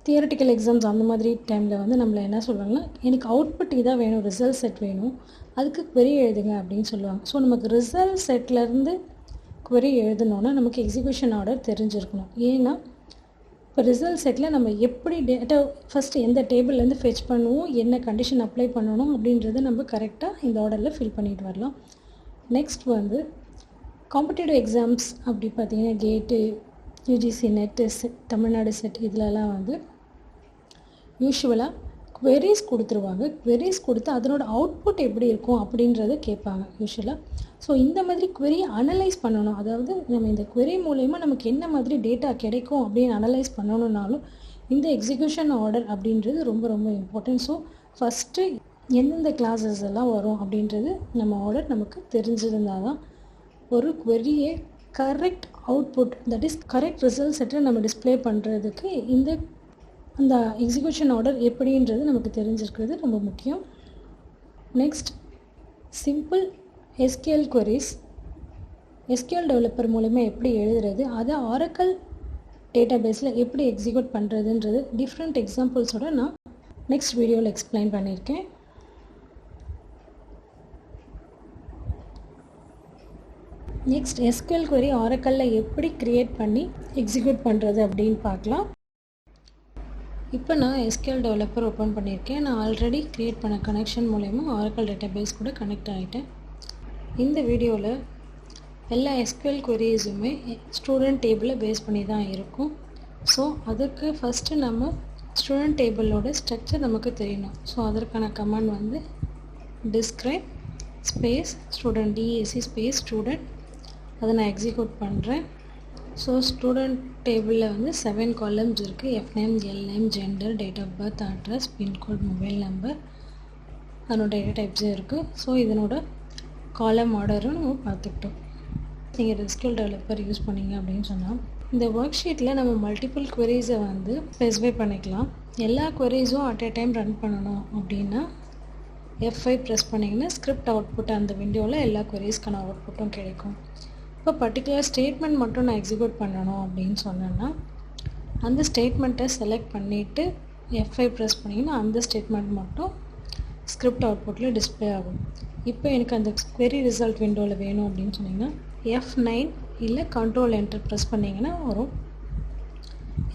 தியரட்டிக்கல் எக்ஸாம்ஸ் அந்த மாதிரி டைமில் வந்து நம்மளை என்ன சொல்லுவாங்கன்னா, எனக்கு அவுட்புட் இதாக வேணும், ரிசல்ட் செட் வேணும், அதுக்கு query எழுதுங்க அப்படின்னு சொல்லுவாங்க. ஸோ நமக்கு ரிசல்ட் செட்லேருந்து query எழுதணுன்னா நமக்கு எக்ஸிக்யூஷன் ஆர்டர் தெரிஞ்சிருக்கணும். ஏன்னா இப்போ ரிசல்ட் செட்டில் நம்ம எப்படி டேட்டா ஃபஸ்ட்டு எந்த டேபிள்லேருந்து ஃபெச் பண்ணுவோம், என்ன கண்டிஷன் அப்ளை பண்ணணும் அப்படின்றத நம்ம கரெக்டாக இந்த ஆர்டரில் ஃபில் பண்ணிட்டு வரலாம். நெக்ஸ்ட் வந்து காம்படிட்டிவ் எக்ஸாம்ஸ் அப்படி பார்த்தீங்கன்னா கேட்டு, யூஜிசி நெட்டு, தமிழ்நாடு செட், இதிலலாம் வந்து யூஷுவலாக queries கொடுத்துருவாங்க. queries கொடுத்து அதனோட அவுட்புட் எப்படி இருக்கும் அப்படின்றத கேட்பாங்க யூஷுவலாக. ஸோ இந்த மாதிரி query அனலைஸ் பண்ணணும். அதாவது நம்ம இந்த query மூலயமா நமக்கு என்ன மாதிரி டேட்டா கிடைக்கும் அப்படின்னு அனலைஸ் பண்ணணுன்னாலும் இந்த எக்ஸிக்யூஷன் ஆர்டர் அப்படின்றது ரொம்ப ரொம்ப இம்பார்ட்டன்ட். ஸோ ஃபஸ்ட்டு எந்தெந்த கிளாஸஸ் எல்லாம் வரும் அப்படின்றது நம்ம ஆர்டர் நமக்கு தெரிஞ்சிருந்தால் தான் ஒரு queryயை correct output, that is correct result செட்டை நம்ம டிஸ்பிளே பண்ணுறதுக்கு அந்த எக்ஸிக்யூஷன் ஆர்டர் எப்படின்றது நமக்கு தெரிஞ்சிருக்கிறது ரொம்ப முக்கியம். Next simple SQL queries, SQL developer மூலமா எப்படி எழுதுறது, அதை ஆரக்கிள் டேட்டா பேஸில் எப்படி எக்ஸிக்யூட் பண்ணுறதுன்றது டிஃப்ரெண்ட் எக்ஸாம்பிள்ஸோடு நான் நெக்ஸ்ட் வீடியோவில் எக்ஸ்பிளைன் பண்ணியிருக்கேன். நெக்ஸ்ட் SQL query ஆரக்கிளில் எப்படி க்ரியேட் பண்ணி எக்ஸிக்யூட் பண்ணுறது அப்படின்னு பார்க்கலாம். இப்போ நான் எஸ்கியூஎல் டெவலப்பர் ஓப்பன் பண்ணியிருக்கேன். நான் ஆல்ரெடி க்ரியேட் பண்ண கனெக்ஷன் மூலயமா ஆரக்கிள் டேட்டாபேஸ் கூட கனெக்ட் ஆகிட்டேன். இந்த வீடியோவில் எல்லா எஸ்கியூஎல் queriesமே ஸ்டூடெண்ட் டேபிளை பேஸ் பண்ணி தான் இருக்கும். ஸோ அதுக்கு ஃபஸ்ட்டு நம்ம ஸ்டூடெண்ட் டேபிளோட ஸ்ட்ரக்சர் நமக்கு தெரியணும். ஸோ அதற்கான கமாண்ட் வந்து describe space student DSC space student. அதை நான் எக்ஸிக்யூட் பண்ணுறேன். ஸோ ஸ்டூடெண்ட் டேபிளில் வந்து 7 காலம்ஸ் இருக்குது. F name, L name, gender, date of birth, address, pincode, mobile number, அதனோட டேட்டா டைப்ஸும் இருக்குது. ஸோ இதனோட காலம் ஆர்டரும் நம்ம பார்த்துக்கிட்டோம். நீங்கள் எஸ்கியூஎல் டெவலப்பர் யூஸ் பண்ணிங்க அப்படின்னு சொன்னால் இந்த ஒர்க் ஷீட்டில் நம்ம மல்டிபிள் queriesஸை வந்து ஸ்பெசிஃபை பண்ணிக்கலாம். எல்லா queriesஸும் அட் எ டைம் ரன் பண்ணணும் அப்படின்னா F5 ப்ரெஸ் பண்ணிங்கன்னா ஸ்கிரிப்ட் அவுட்புட் அந்த விண்டோவில் எல்லா queriesக்கான அவுட்புட்டும் கிடைக்கும். இப்போ பர்டிகுலர் ஸ்டேட்மெண்ட் மட்டும் நான் எக்ஸிக்யூட் பண்ணணும் அப்படின்னு சொன்னேன்னா அந்த ஸ்டேட்மெண்ட்டை செலக்ட் பண்ணிவிட்டு F5 ப்ரெஸ் பண்ணிங்கன்னா அந்த ஸ்டேட்மெண்ட் மட்டும் ஸ்கிரிப்ட் அவுட்புட்டில் டிஸ்பிளே ஆகும். இப்போ எனக்கு அந்த query ரிசல்ட் விண்டோவில் வேணும் அப்படின்னு சொன்னிங்கன்னா F9 இல்லை கண்ட்ரோல் என்டர் ப்ரெஸ் பண்ணிங்கன்னா வரும்.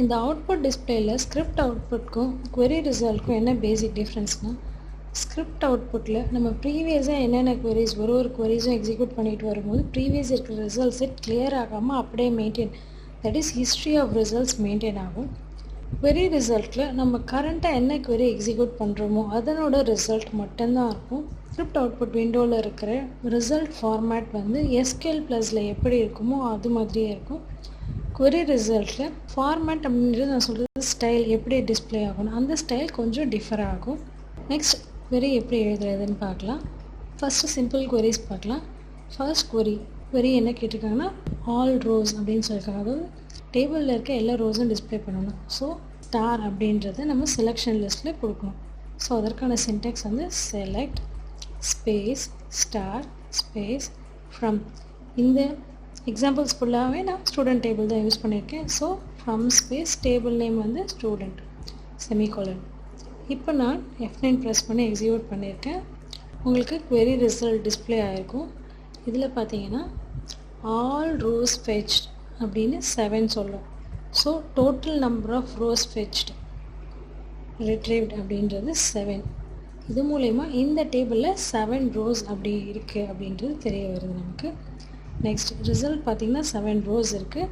இந்த அவுட்புட் டிஸ்பிளேயில் ஸ்கிரிப்ட் அவுட்புட்க்கும் query ரிசல்ட்க்கும் என்ன பேசிக் டிஃப்ரென்ஸ்னால் ஸ்கிரிப்ட் அவுட்புட்டில் நம்ம ப்ரீவியஸாக என்னென்ன queries ஒரு queriesஸும் எக்ஸிக்யூட் பண்ணிட்டு வரும்போது ப்ரீவியஸ் இருக்கிற ரிசல்ட்ஸை கிளியர் ஆகாமல் அப்படியே maintain, that is history of results maintain ஆகும். query ரிசல்ட்டில் நம்ம கரண்ட்டாக என்ன query எக்ஸிக்யூட் பண்ணுறோமோ அதனோட ரிசல்ட் மட்டும்தான் இருக்கும். ஸ்கிரிப்ட் அவுட்புட் விண்டோவில் இருக்கிற ரிசல்ட் ஃபார்மேட் வந்து SQL ப்ளஸில் எப்படி இருக்குமோ அது மாதிரியே இருக்கும். query ரிசல்ட்டில் ஃபார்மேட் அப்படின்றது நான் சொல்கிறது ஸ்டைல் எப்படி டிஸ்பிளே ஆகணும், அந்த ஸ்டைல் கொஞ்சம் டிஃபர் ஆகும். நெக்ஸ்ட் query எப்படி எழுதுறதுன்னு பார்க்கலாம். ஃபஸ்ட்டு சிம்பிள் queries பார்க்கலாம். ஃபர்ஸ்ட் query என்ன கேட்டிருக்காங்கன்னா ஆல் ரோஸ் அப்படின்னு சொல்லியிருக்காங்க. அதாவது டேபிளில் இருக்க எல்லா ரோஸும் டிஸ்பிளே பண்ணணும். ஸோ ஸ்டார் அப்படின்றத நம்ம செலெக்ஷன் லிஸ்ட்டில் கொடுக்கணும். ஸோ அதற்கான சின்டெக்ஸ் வந்து select space star space from. இந்த எக்ஸாம்பிள்ஸ் ஃபுல்லாகவே நான் ஸ்டூடெண்ட் டேபிள் தான் யூஸ் பண்ணியிருக்கேன். So from space table name வந்து ஸ்டூடெண்ட் செமிகோலன். இப்போ நான் F9 ப்ரெஸ் பண்ணி எக்ஸிக்யூட் பண்ணியிருக்கேன். உங்களுக்கு query ரிசல்ட் டிஸ்பிளே ஆகிருக்கும். இதில் பார்த்தீங்கன்னா ஆல் ரோஸ் ஃபெச்ட் அப்படின்னு 7 சொல்லும். So total number of rows fetched retrieved அப்படின்றது 7. இது மூலயமா இந்த டேபிளில் 7 ரோஸ் அப்படி இருக்குது அப்படின்றது தெரிய வருது நமக்கு. நெக்ஸ்ட் ரிசல்ட் பார்த்திங்கன்னா 7 ரோஸ் இருக்குது.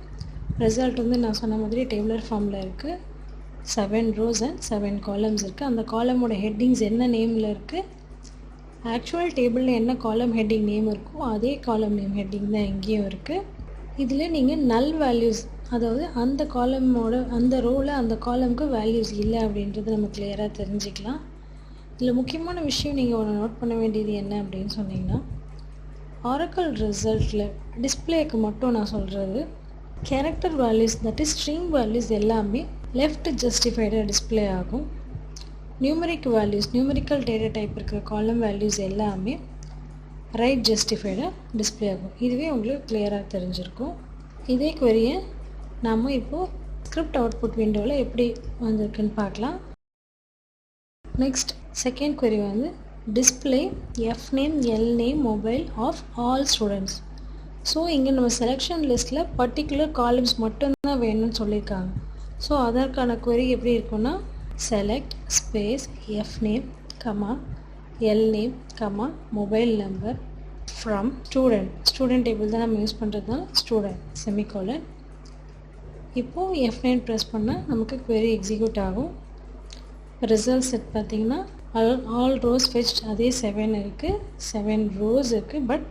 ரிசல்ட் வந்து நான் சொன்ன மாதிரி டேபிளர் ஃபார்மில் இருக்குது. 7 rows and 7 columns இருக்குது. அந்த காலமோட ஹெட்டிங்ஸ் என்ன நேமில் இருக்குது, ஆக்சுவல் டேபிளில் என்ன காலம் ஹெட்டிங் நேம் இருக்கோ அதே காலம் நேம் ஹெட்டிங் தான் எங்கேயும் இருக்குது. இதில் நீங்கள் நல் வேல்யூஸ், அதாவது அந்த காலமோட அந்த ரோவில் அந்த காலமுக்கு வேல்யூஸ் இல்லை அப்படின்றது நம்ம கிளியராக தெரிஞ்சுக்கலாம். இதில் முக்கியமான விஷயம் நீங்கள் ஒன்று நோட் பண்ண வேண்டியது என்ன அப்படின்னு சொன்னிங்கன்னா ஆரக்கிள் ரிசல்ட்டில் டிஸ்பிளேக்கு மட்டும் நான் சொல்கிறது character values, that is string values எல்லாமே லெஃப்ட் ஜஸ்டிஃபைடாக டிஸ்பிளே ஆகும். Numeric values, numerical data type இருக்கிற காலம் வேல்யூஸ் எல்லாமே ரைட் ஜஸ்டிஃபைடாக டிஸ்பிளே ஆகும். இதுவே உங்களுக்கு கிளியராக தெரிஞ்சிருக்கும். இதே query-யை நாம் இப்போது ஸ்கிரிப்ட் அவுட்புட் விண்டோவில் எப்படி வந்திருக்குன்னு பார்க்கலாம். நெக்ஸ்ட் செகண்ட் query வந்து display Fname, Lname, mobile of all students. So இங்கே நம்ம செலெக்ஷன் லிஸ்ட்டில் பர்டிகுலர் காலம்ஸ் மட்டும்தான் வேணும்னு சொல்லியிருக்காங்க. ஸோ அதற்கான query எப்படி இருக்குன்னா select space Fname, Lname, mobile number from student table தான் நம்ம யூஸ் பண்ணுறதுனால ஸ்டூடெண்ட் செமிகோலன். இப்போது F9 ப்ரெஸ் பண்ணால் நமக்கு query எக்ஸிக்யூட் ஆகும். ரிசல்ட் செட் பார்த்திங்கன்னா ஆல் ரோஸ் ஃபெச்ட் அதே 7 இருக்குது, 7 ரோஸ் இருக்குது. பட்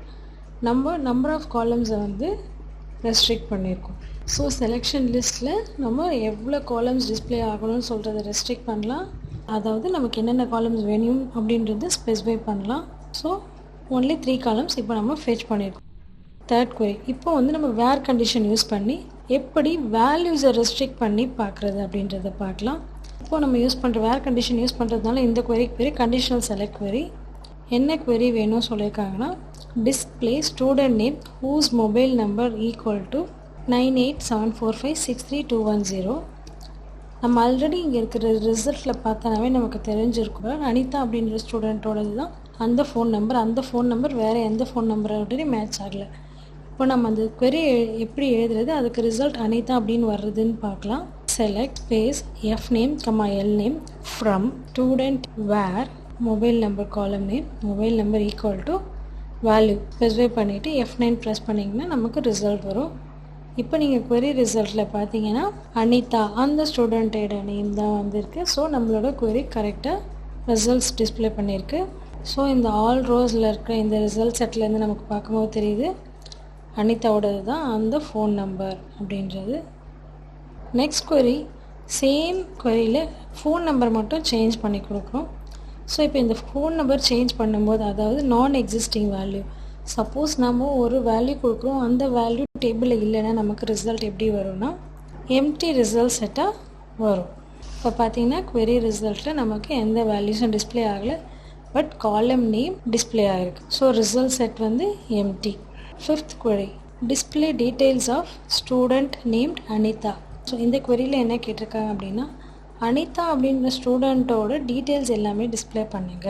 நம்பர் ஆஃப் காலம்ஸை வந்து ரெஸ்ட்ரிக்ட் பண்ணியிருக்கோம். ஸோ செலெக்ஷன் லிஸ்ட்டில் நம்ம எவ்வளோ காலம்ஸ் டிஸ்பிளே ஆகணும்னு சொல்கிறத ரெஸ்ட்ரிக்ட் பண்ணலாம். அதாவது நமக்கு என்னென்ன காலம்ஸ் வேணும் அப்படின்றது ஸ்பெசிஃபை பண்ணலாம். ஸோ ஒன்லி 3 காலம்ஸ் இப்போ நம்ம ஃபெச் பண்ணியிருக்கோம். தேர்ட் query இப்போ வந்து நம்ம வேர் கண்டிஷன் யூஸ் பண்ணி எப்படி வேல்யூஸை ரெஸ்ட்ரிக்ட் பண்ணி பார்க்குறது அப்படின்றத பார்க்கலாம். இப்போது நம்ம யூஸ் பண்ணுற வேர் கண்டிஷன் யூஸ் பண்ணுறதுனால இந்த queryக்கு பேர் கண்டிஷனல் செலக்ட் query. என்ன query வேணும் சொல்லியிருக்காங்கன்னா display student name whose mobile number equal to 9874563210. நம்ம ஆல்ரெடி இங்கே இருக்கிற ரிசல்ட்டில் பார்த்தனாவே நமக்கு தெரிஞ்சிருக்கும் அனிதா அப்படின்ற ஸ்டூடெண்ட்டோடது தான் அந்த ஃபோன் நம்பர் வேறு எந்த ஃபோன் நம்பரோடய மேட்ச் ஆகலை. இப்போ நம்ம அந்த query எப்படி எழுதுறது, அதுக்கு ரிசல்ட் அனிதா அப்படின்னு வர்றதுன்னு பார்க்கலாம். select space fname comma lname from student where mobile number column name mobile number equal to value specify பண்ணிவிட்டு F9 ப்ரெஸ் பண்ணிங்கன்னா நமக்கு ரிசல்ட் வரும். இப்போ நீங்கள் query ரிசல்ட்டில் பார்த்தீங்கன்னா அனிதா அந்த ஸ்டூடெண்ட்டோட நேம் தான் வந்திருக்கு. ஸோ நம்மளோட query கரெக்டாக ரிசல்ட்ஸ் டிஸ்பிளே பண்ணியிருக்கு. ஸோ இந்த ஆல் ரோஸில் இருக்கிற இந்த ரிசல்ட் செட்லேருந்து நமக்கு பார்க்கும்போது தெரியுது அனிதாவோடது தான் அந்த ஃபோன் நம்பர் அப்படின்றது. நெக்ஸ்ட் query சேம் queryயில் ஃபோன் நம்பர் மட்டும் சேஞ்ச் பண்ணி கொடுக்குறோம். ஸோ இப்போ இந்த ஃபோன் நம்பர் சேஞ்ச் பண்ணும்போது அதாவது நான் எக்ஸிஸ்டிங் வேல்யூ சப்போஸ் நம்ம ஒரு வேல்யூ கொடுக்குறோம் அந்த வேல்யூ டேபிளில் இல்லைன்னா நமக்கு ரிசல்ட் எப்படி வரும்னா எம்டி ரிசல்ட் செட்டாக வரும். இப்போ பார்த்தீங்கன்னா query ரிசல்ட்டில் நமக்கு எந்த வேல்யூஸும் டிஸ்பிளே ஆகலை பட் காலம் நேம் டிஸ்பிளே ஆகிருக்கு. ஸோ ரிசல்ட் செட் வந்து empty. Fifth query display details of student named Anitha. So இந்த queryயில் என்ன கேட்டிருக்காங்க அப்படின்னா அனிதா அப்படின்ற ஸ்டூடெண்ட்டோட டீட்டெயில்ஸ் எல்லாமே டிஸ்பிளே பண்ணுங்க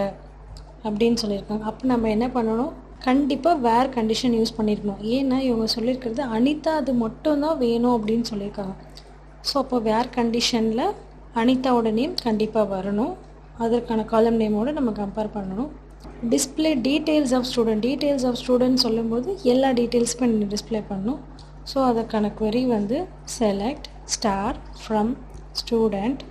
அப்படின்னு சொல்லியிருக்காங்க. அப்போ நம்ம என்ன பண்ணணும், கண்டிப்பாக வேர் கண்டிஷன் யூஸ் பண்ணியிருக்கணும். ஏன்னா இவங்க சொல்லியிருக்கிறது அனிதா அது மட்டும்தான் வேணும் அப்படின்னு சொல்லியிருக்காங்க. ஸோ அப்போ வேர் கண்டிஷனில் அனிதாவோட நேம் கண்டிப்பாக வரணும். அதற்கான காலம் நேமோடு நம்ம கம்பேர் பண்ணணும். டிஸ்பிளே டீட்டெயில்ஸ் ஆஃப் ஸ்டூடெண்ட் சொல்லும்போது எல்லா டீட்டெயில்ஸுமே டிஸ்பிளே பண்ணணும். ஸோ அதற்கான query வந்து select ஸ்டார் ஃப்ரம் ஸ்டூடெண்ட்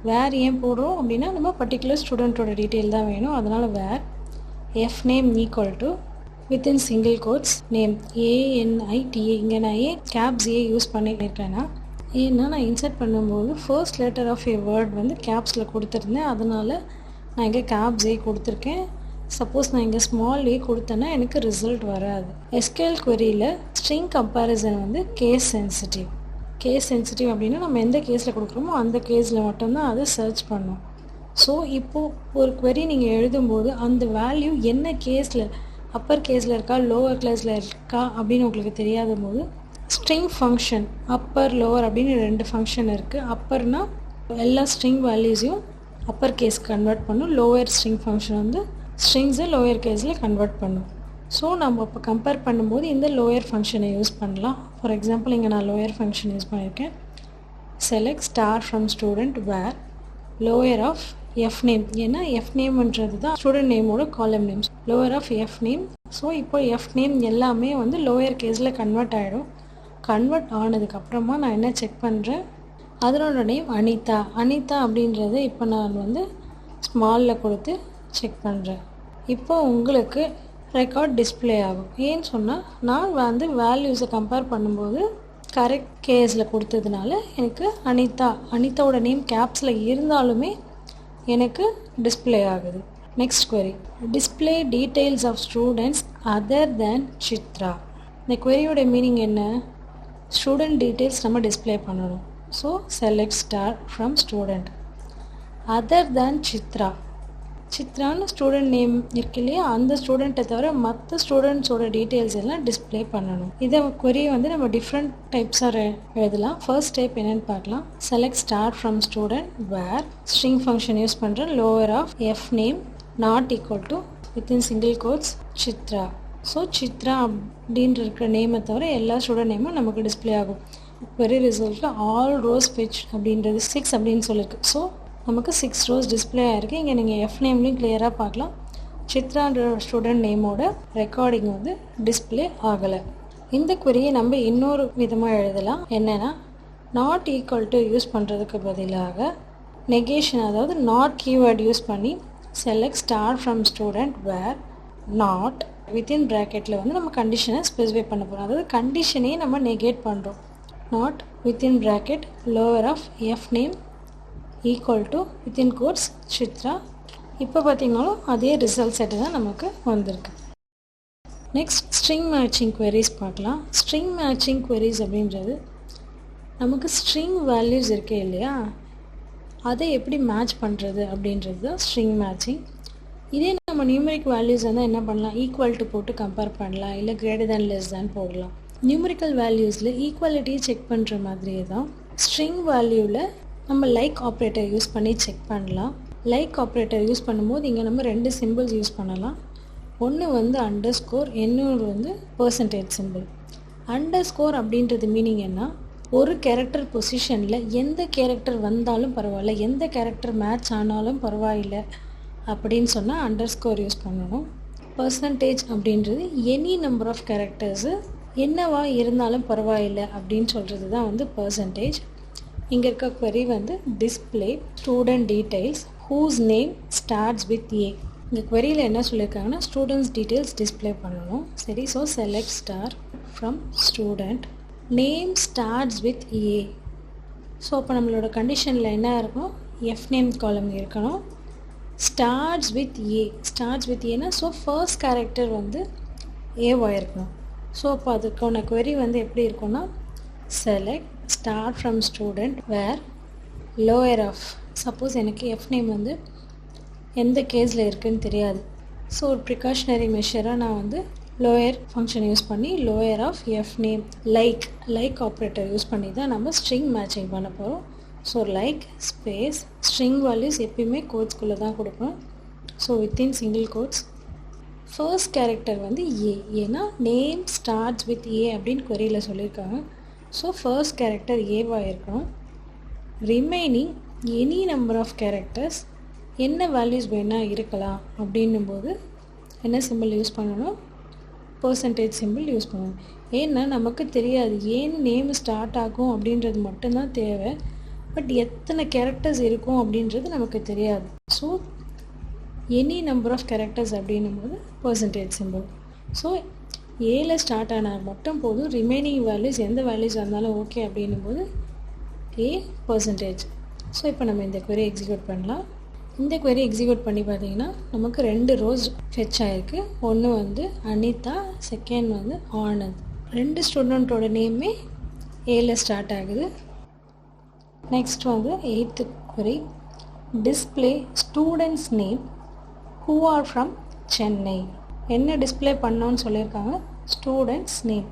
வேர் ஏன் போடுறோம் அப்படின்னா நம்ம பர்டிகுலர் ஸ்டூடெண்ட்டோட டீட்டெயில் தான் வேணும். அதனால் where F name equal to within single quotes name ANITA. இங்கே நான் ஏன் கேப்ஸ் ஏ யூஸ் பண்ணியிருக்கேன்னா ஏன்னா நான் இன்சர்ட் பண்ணும்போது first letter of a word வந்து கேப்ஸில் கொடுத்துருந்தேன். அதனால் நான் இங்கே கேப்ஸ் ஏ கொடுத்துருக்கேன். சப்போஸ் நான் இங்கே ஸ்மால் ஏ கொடுத்தேன்னா எனக்கு ரிசல்ட் வராது. எஸ்கியூஎல் queryயில் ஸ்ட்ரிங் கம்பேரிசன் வந்து கேஸ் சென்சிட்டிவ் அப்படின்னா நம்ம எந்த கேஸில் கொடுக்குறோமோ அந்த கேஸில் மட்டும்தான் அதை சர்ச் பண்ணோம். ஸோ இப்போது ஒரு query நீங்கள் எழுதும்போது அந்த வேல்யூ என்ன கேஸில் அப்பர் கேஸில் இருக்கா லோவர் கேஸில் இருக்கா அப்படின்னு உங்களுக்கு தெரியாத போது ஸ்ட்ரிங் ஃபங்க்ஷன் அப்பர் லோவர் அப்படின்னு 2 ஃபங்க்ஷன் இருக்குது. அப்பர்னால் எல்லா ஸ்ட்ரிங் வேல்யூஸையும் அப்பர் கேஸ் கன்வெர்ட் பண்ணும். லோவர் ஸ்ட்ரிங் ஃபங்க்ஷன் வந்து ஸ்ட்ரிங்ஸை லோயர் கேஸில் கன்வெர்ட் பண்ணும். ஸோ நம்ம இப்போ கம்பேர் பண்ணும்போது இந்த லோயர் ஃபங்க்ஷனை யூஸ் பண்ணலாம். ஃபார் எக்ஸாம்பிள் இங்கே நான் லோயர் ஃபங்க்ஷன் யூஸ் பண்ணியிருக்கேன். Select star from student where lower of F name. ஏன்னா எஃப் நேம்ன்றது தான் ஸ்டூடெண்ட் நேமோட column names. Lower of F name. So இப்போ எஃப் நேம் எல்லாமே வந்து லோயர் கேஸில் கன்வெர்ட் ஆகிடும். கன்வெர்ட் ஆனதுக்கப்புறமா நான் என்ன செக் பண்ணுறேன், அதனோட நேம் அனிதா அப்படின்றத இப்போ நான் வந்து ஸ்மாலில் கொடுத்து செக் பண்ணுறேன். இப்போ உங்களுக்கு ரெக்கார்ட் டிஸ்பிளே ஆகும். ஏன்னு சொன்னால் நான் வந்து வேல்யூஸை கம்பேர் பண்ணும்போது கரெக்ட் கேஸில் கொடுத்ததுனால எனக்கு அனிதாவோட நேம் கேப்ஸில் இருந்தாலுமே எனக்கு டிஸ்பிளே ஆகுது. Next query display details of students other than Chitra. இந்த queryயோட மீனிங் என்ன, ஸ்டூடெண்ட் டீட்டெயில்ஸ் நம்ம டிஸ்பிளே பண்ணணும். So select star from student other than சித்ரான்னு ஸ்டூடெண்ட் நேம் இருக்கு இல்லையா, அந்த ஸ்டூடெண்ட்டை தவிர மற்ற ஸ்டூடெண்ட்ஸோட டீட்டெயில்ஸ் எல்லாம் டிஸ்பிளே பண்ணணும். இதை query வந்து நம்ம டிஃப்ரெண்ட் டைப்ஸாக எழுதலாம். ஃபர்ஸ்ட் டைப் என்னென்னு பார்க்கலாம். Select star from student where string function use பண்ணுறேன். Lower of F name not equal to within single quotes Chitra. So Chitra அப்படின்ற இருக்கிற நேமை தவிர எல்லா ஸ்டூடெண்ட் நேமும் நமக்கு டிஸ்பிளே ஆகும். query ரிசல்ட்டில் ஆல் ரோஸ் ஃபெச் அப்படின்றது 6 அப்படின்னு சொல்லியிருக்கு. ஸோ நமக்கு 6 ரோஸ் டிஸ்பிளே ஆகிருக்கு. இங்கே நீங்கள் எஃப் நேம்லேயும் கிளியராக பார்க்கலாம். சித்ரான்ற ஸ்டூடெண்ட் நேமோட ரெக்கார்டிங் வந்து டிஸ்பிளே ஆகலை. இந்த queryயை நம்ம இன்னொரு விதமாக எழுதலாம். என்னென்னா நாட் ஈக்குவல் டு யூஸ் பண்ணுறதுக்கு பதிலாக நெகேஷன் அதாவது நாட் கீவேர்ட் யூஸ் பண்ணி select star from student where not within ப்ராக்கெட்டில் வந்து நம்ம கண்டிஷனை ஸ்பெசிஃபை பண்ண போகிறோம். அதாவது கண்டிஷனையே நம்ம நெகேட் பண்ணுறோம். Not within bracket lower of F name equal to within quotes Chitra. இப்போ பார்த்திங்கனாலும் அதே ரிசல்ட் செட்டு தான் நமக்கு வந்திருக்கு. நெக்ஸ்ட் ஸ்ட்ரிங் மேட்சிங் queries பார்க்கலாம். ஸ்ட்ரிங் மேட்சிங் queries அப்படின்றது நமக்கு ஸ்ட்ரிங் வேல்யூஸ் இருக்கே இல்லையா, அதை எப்படி மேட்ச் பண்ணுறது அப்படின்றது தான் ஸ்ட்ரிங் மேட்சிங். இதே நம்ம நியூமரிக் வேல்யூஸ் வந்து என்ன பண்ணலாம், ஈக்குவல் டு போட்டு கம்பேர் பண்ணலாம், இல்லை கிரேட்டர் தேன் லெஸ் தேன் போடலாம். நியூமரிக்கல் வேல்யூஸில் ஈக்குவாலிட்டியை செக் பண்ணுற மாதிரியே தான் ஸ்ட்ரிங் வேல்யூவில் நம்ம லைக் ஆப்ரேட்டர் யூஸ் பண்ணி செக் பண்ணலாம். லைக் ஆப்ரேட்டர் யூஸ் பண்ணும்போது இங்கே நம்ம 2 சிம்பிள்ஸ் யூஸ் பண்ணலாம். ஒன்று வந்து அண்டர்ஸ்கோர், இன்னொரு வந்து பெர்சன்டேஜ் சிம்பிள். அண்டர்ஸ்கோர் அப்படின்றது மீனிங் என்ன, ஒரு கேரக்டர் பொசிஷனில் எந்த கேரக்டர் வந்தாலும் பரவாயில்ல, எந்த கேரக்டர் மேட்ச் ஆனாலும் பரவாயில்லை அப்படின்னு சொன்னால் அண்டர்ஸ்கோர் யூஸ் பண்ணணும். பர்சன்டேஜ் அப்படின்றது எனி நம்பர் ஆஃப் கேரக்டர்ஸு என்னவா இருந்தாலும் பரவாயில்லை அப்படின்னு சொல்கிறது தான் வந்து பர்சன்டேஜ். இங்கே இருக்க query வந்து display student details whose name starts with A. இந்த queryயில் என்ன சொல்லியிருக்காங்கன்னா ஸ்டூடெண்ட்ஸ் டீட்டெயில்ஸ் டிஸ்பிளே பண்ணணும். சரி, so select star from student name starts with A. So அப்போ நம்மளோட கண்டிஷனில் என்ன இருக்கணும், எஃப் நேம் காலம் இருக்கணும். Starts with A, starts with ஏன்னா ஸோ ஃபர்ஸ்ட் கேரக்டர் வந்து ஏவாக இருக்கணும். ஸோ அப்போ அதுக்கான query வந்து எப்படி இருக்கும்னா select start from student where lower of, suppose எனக்கு எஃப் நேம் வந்து எந்த கேஸில் இருக்குதுன்னு தெரியாது. ஸோ ஒரு ப்ரிகாஷனரி மெஷராக நான் வந்து லோயர் ஃபங்க்ஷன் யூஸ் பண்ணி lower of F name like operator use பண்ணி தான் நம்ம ஸ்ட்ரிங் மேட்சிங் பண்ண போகிறோம். So like space string values எப்பயுமே கோட்ஸ்குள்ளே தான் கொடுக்கணும். So within single quotes first character வந்து ஏ, ஏன்னா நேம் ஸ்டார்ட்ஸ் வித் ஏ அப்படின்னு queryயில் சொல்லியிருக்காங்க. ஸோ ஃபர்ஸ்ட் கேரக்டர் ஏவாக இருக்கணும். Remaining any number of characters என்ன வேல்யூஸ் வேணால் இருக்கலாம் அப்படின்னும்போது என்ன சிம்பிள் யூஸ் பண்ணணும், பர்சன்டேஜ் சிம்பிள் யூஸ் பண்ணணும். ஏன்னா நமக்கு தெரியாது ஏன் நேம் ஸ்டார்ட் ஆகும் அப்படின்றது மட்டும்தான் தேவை, பட் எத்தனை கேரக்டர்ஸ் இருக்கும் அப்படின்றது நமக்கு தெரியாது. So any number of characters அப்படின்னும்போது பர்சன்டேஜ் சிம்பிள். ஸோ ஏல ஸ்டார்ட் ஆனால் மட்டும் போதும், ரிமைனிங் வேல்யூஸ் எந்த வேல்யூஸ் இருந்தாலும் ஓகே அப்படின்னும்போது ஏ பர்சன்டேஜ். ஸோ இப்போ நம்ம இந்த query எக்ஸிக்யூட் பண்ணலாம். இந்த query எக்ஸிக்யூட் பண்ணி பார்த்தீங்கன்னா நமக்கு 2 rows ஃபெச் ஆகிருக்கு. ஒன்று வந்து அனிதா, செகண்ட் வந்து ஆனந்த். 2 ஸ்டூடெண்ட்டோட நேமே ஏல ஸ்டார்ட் ஆகுது. நெக்ஸ்ட் வந்து 8th query display students name who are from Chennai. என்ன டிஸ்பிளே பண்ணோன்னு சொல்லியிருக்காங்க, ஸ்டூடெண்ட்ஸ் நேம்.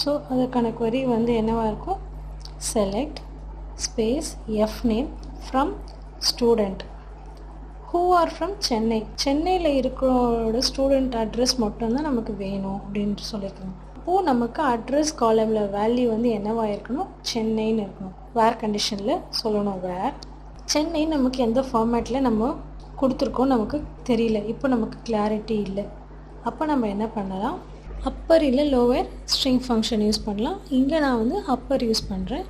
ஸோ அதுக்கான query வந்து என்னவாக இருக்கும், select space F name from student who are from Chennai. சென்னையில் இருக்கிறோட ஸ்டூடெண்ட் அட்ரஸ் மட்டும்தான் நமக்கு வேணும் அப்படின்ட்டு சொல்லியிருக்காங்க. இப்போது நமக்கு அட்ரஸ் காலமில் வேல்யூ வந்து என்னவாக இருக்கணும், சென்னைன்னு இருக்கணும். வேர் கண்டிஷனில் சொல்லணும், வேர் சென்னை நமக்கு எந்த ஃபார்மேட்டில் நம்ம கொடுத்துருக்கோம் நமக்கு தெரியல, இப்போ நமக்கு கிளாரிட்டி இல்லை. அப்போ நம்ம என்ன பண்ணலாம், அப்பர் இல்லை லோவர் ஸ்ட்ரிங் ஃபங்க்ஷன் யூஸ் பண்ணலாம். இங்கே நான் வந்து அப்பர் யூஸ் பண்ணுறேன்.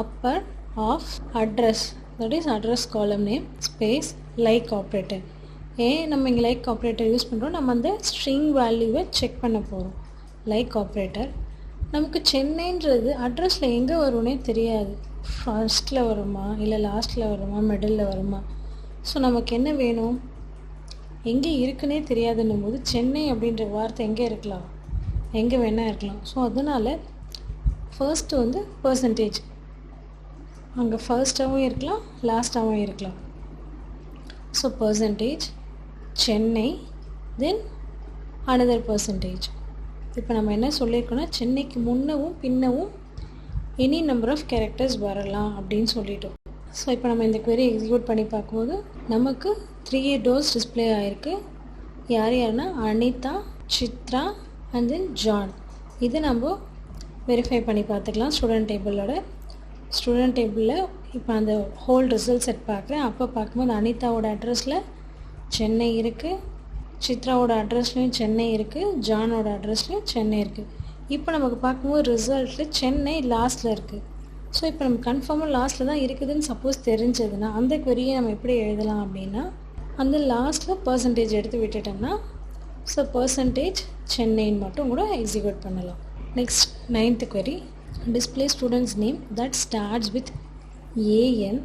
Upper of address, that is address column name space like operator. ஏன் நம்ம இங்கே லைக் ஆப்ரேட்டர் யூஸ் பண்ணுறோம், நம்ம அந்த ஸ்ட்ரிங் வேல்யூவை செக் பண்ண போகிறோம். லைக் ஆப்ரேட்டர் நமக்கு சென்னைன்றது அட்ரஸில் எங்கே வரும்னே தெரியாது, ஃபர்ஸ்ட்டில் வருமா இல்லை லாஸ்ட்டில் வருமா மிடில் வருமா. ஸோ நமக்கு என்ன வேணும், எங்கே இருக்குன்னே தெரியாதுன்னும் போது சென்னை அப்படின்ற வார்த்தை எங்கே இருக்கலாம், எங்கே வேணால் இருக்கலாம். ஸோ அதனால் ஃபர்ஸ்ட்டு வந்து பர்சன்டேஜ், அங்கே ஃபர்ஸ்ட்டாகவும் இருக்கலாம் லாஸ்ட்டாகவும் இருக்கலாம். So percentage Chennai then another percentage. இப்போ நம்ம என்ன சொல்லியிருக்கோன்னா சென்னைக்கு முன்னவும் பின்னவும் எனி நம்பர் ஆஃப் கேரக்டர்ஸ் வரலாம் அப்படின்னு சொல்லிட்டோம். ஸோ இப்போ நம்ம இந்த query எக்ஸிக்யூட் பண்ணி பார்க்கும்போது நமக்கு 3 rows டிஸ்பிளே ஆகிருக்கு. யாருன்னா Anitha, Chitra and then John. இது நம்ம வெரிஃபை பண்ணி பார்த்துக்கலாம். ஸ்டூடெண்ட் டேபிளில் இப்போ அந்த ஹோல் ரிசல்ட் செட் பார்க்குறேன். அப்போ பார்க்கும்போது அனிதாவோட அட்ரஸில் சென்னை இருக்குது, சித்ராவோட அட்ரஸ்லேயும் சென்னை இருக்குது, ஜானோட அட்ரஸ்லேயும் சென்னை இருக்குது. இப்போ நமக்கு பார்க்கும்போது ரிசல்ட்டில் சென்னை லாஸ்ட்டில் இருக்குது. ஸோ இப்போ நம்ம கன்ஃபார்மாக லாஸ்ட்டில் தான் இருக்குதுன்னு சப்போஸ் தெரிஞ்சதுன்னா அந்த queryயை நம்ம எப்படி எழுதலாம் அப்படின்னா அந்த லாஸ்ட்டில் பர்சன்டேஜ் எடுத்து விட்டுட்டோம்னா ஸோ பர்சன்டேஜ் சென்னைன்னு மட்டும் கூட எக்ஸிக்யூட் பண்ணலாம். Next 9th query display students name that starts with A N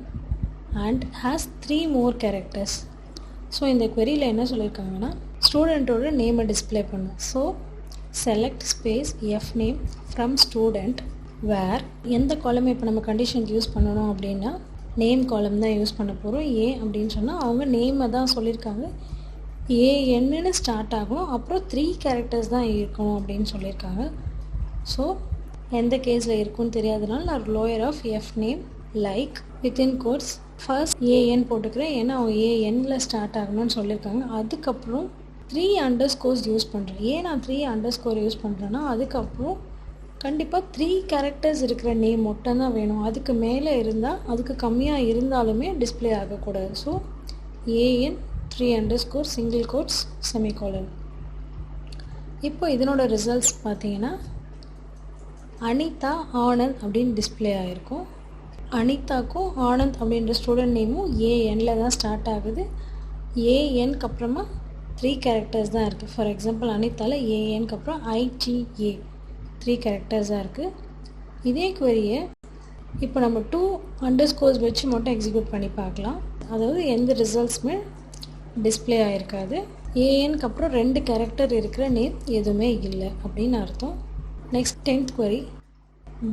and has 3 more characters. So இந்த queryயில் என்ன சொல்லியிருக்காங்கன்னா ஸ்டூடெண்ட்டோட நேமை டிஸ்பிளே பண்ணும். So select space F name from student where எந்த காலம் இப்போ நம்ம கண்டிஷனுக்கு யூஸ் பண்ணணும் அப்படின்னா நேம் காலம் தான் யூஸ் பண்ண போகிறோம். ஏன் அப்படின்னு சொன்னால் அவங்க நேமை தான் சொல்லியிருக்காங்க, ஏஎன்னு ஸ்டார்ட் ஆகும், அப்புறம் 3 characters தான் இருக்கணும் அப்படின்னு சொல்லியிருக்காங்க. ஸோ எந்த கேஸில் இருக்குன்னு தெரியாதனால நான் lower of F name like within quotes first A N போட்டுக்கிறேன். ஏன்னா அவங்க ஏஎன்னில் ஸ்டார்ட் ஆகணும்னு சொல்லியிருக்காங்க. அதுக்கப்புறம் 3 underscores யூஸ் பண்ணுறேன். ஏன் நான் 3 underscore யூஸ் பண்ணுறேன்னா அதுக்கப்புறம் கண்டிப்பாக 3 கேரக்டர்ஸ் இருக்கிற நேம் மட்டும்தான் வேணும். அதுக்கு மேலே இருந்தால், அதுக்கு கம்மியாக இருந்தாலுமே டிஸ்பிளே ஆகக்கூடாது. So A N 3_ single quotes semicolon. இப்போ இதனோட ரிசல்ட்ஸ் பார்த்தீங்கன்னா அனிதா ஆனந்த் அப்படின்னு டிஸ்பிளே ஆகிருக்கும். அனிதாக்கும் ஆனந்த் அப்படின்ற ஸ்டூடெண்ட் நேமும் ஏஎனில் தான் ஸ்டார்ட் ஆகுது. ஏஎன்க்கு அப்புறமா 3 கேரக்டர்ஸ் தான் இருக்குது. ஃபார் எக்ஸாம்பிள் அனிதாவில் ஏஎன்க்கு அப்புறம் ஐடிஏ 3 கேரக்டர்ஸாக இருக்குது. இதே query-யை இப்போ நம்ம 2_ வச்சு மட்டும் எக்ஸிக்யூட் பண்ணி பார்க்கலாம். அதாவது எந்த ரிசல்ட்ஸுமே டிஸ்பிளே ஆகிருக்காது. ஏஎன்க்கு அப்புறம் 2 கேரக்டர் இருக்கிற நேம் எதுவுமே இல்லை அப்படின்னு அர்த்தம். Next 10th query,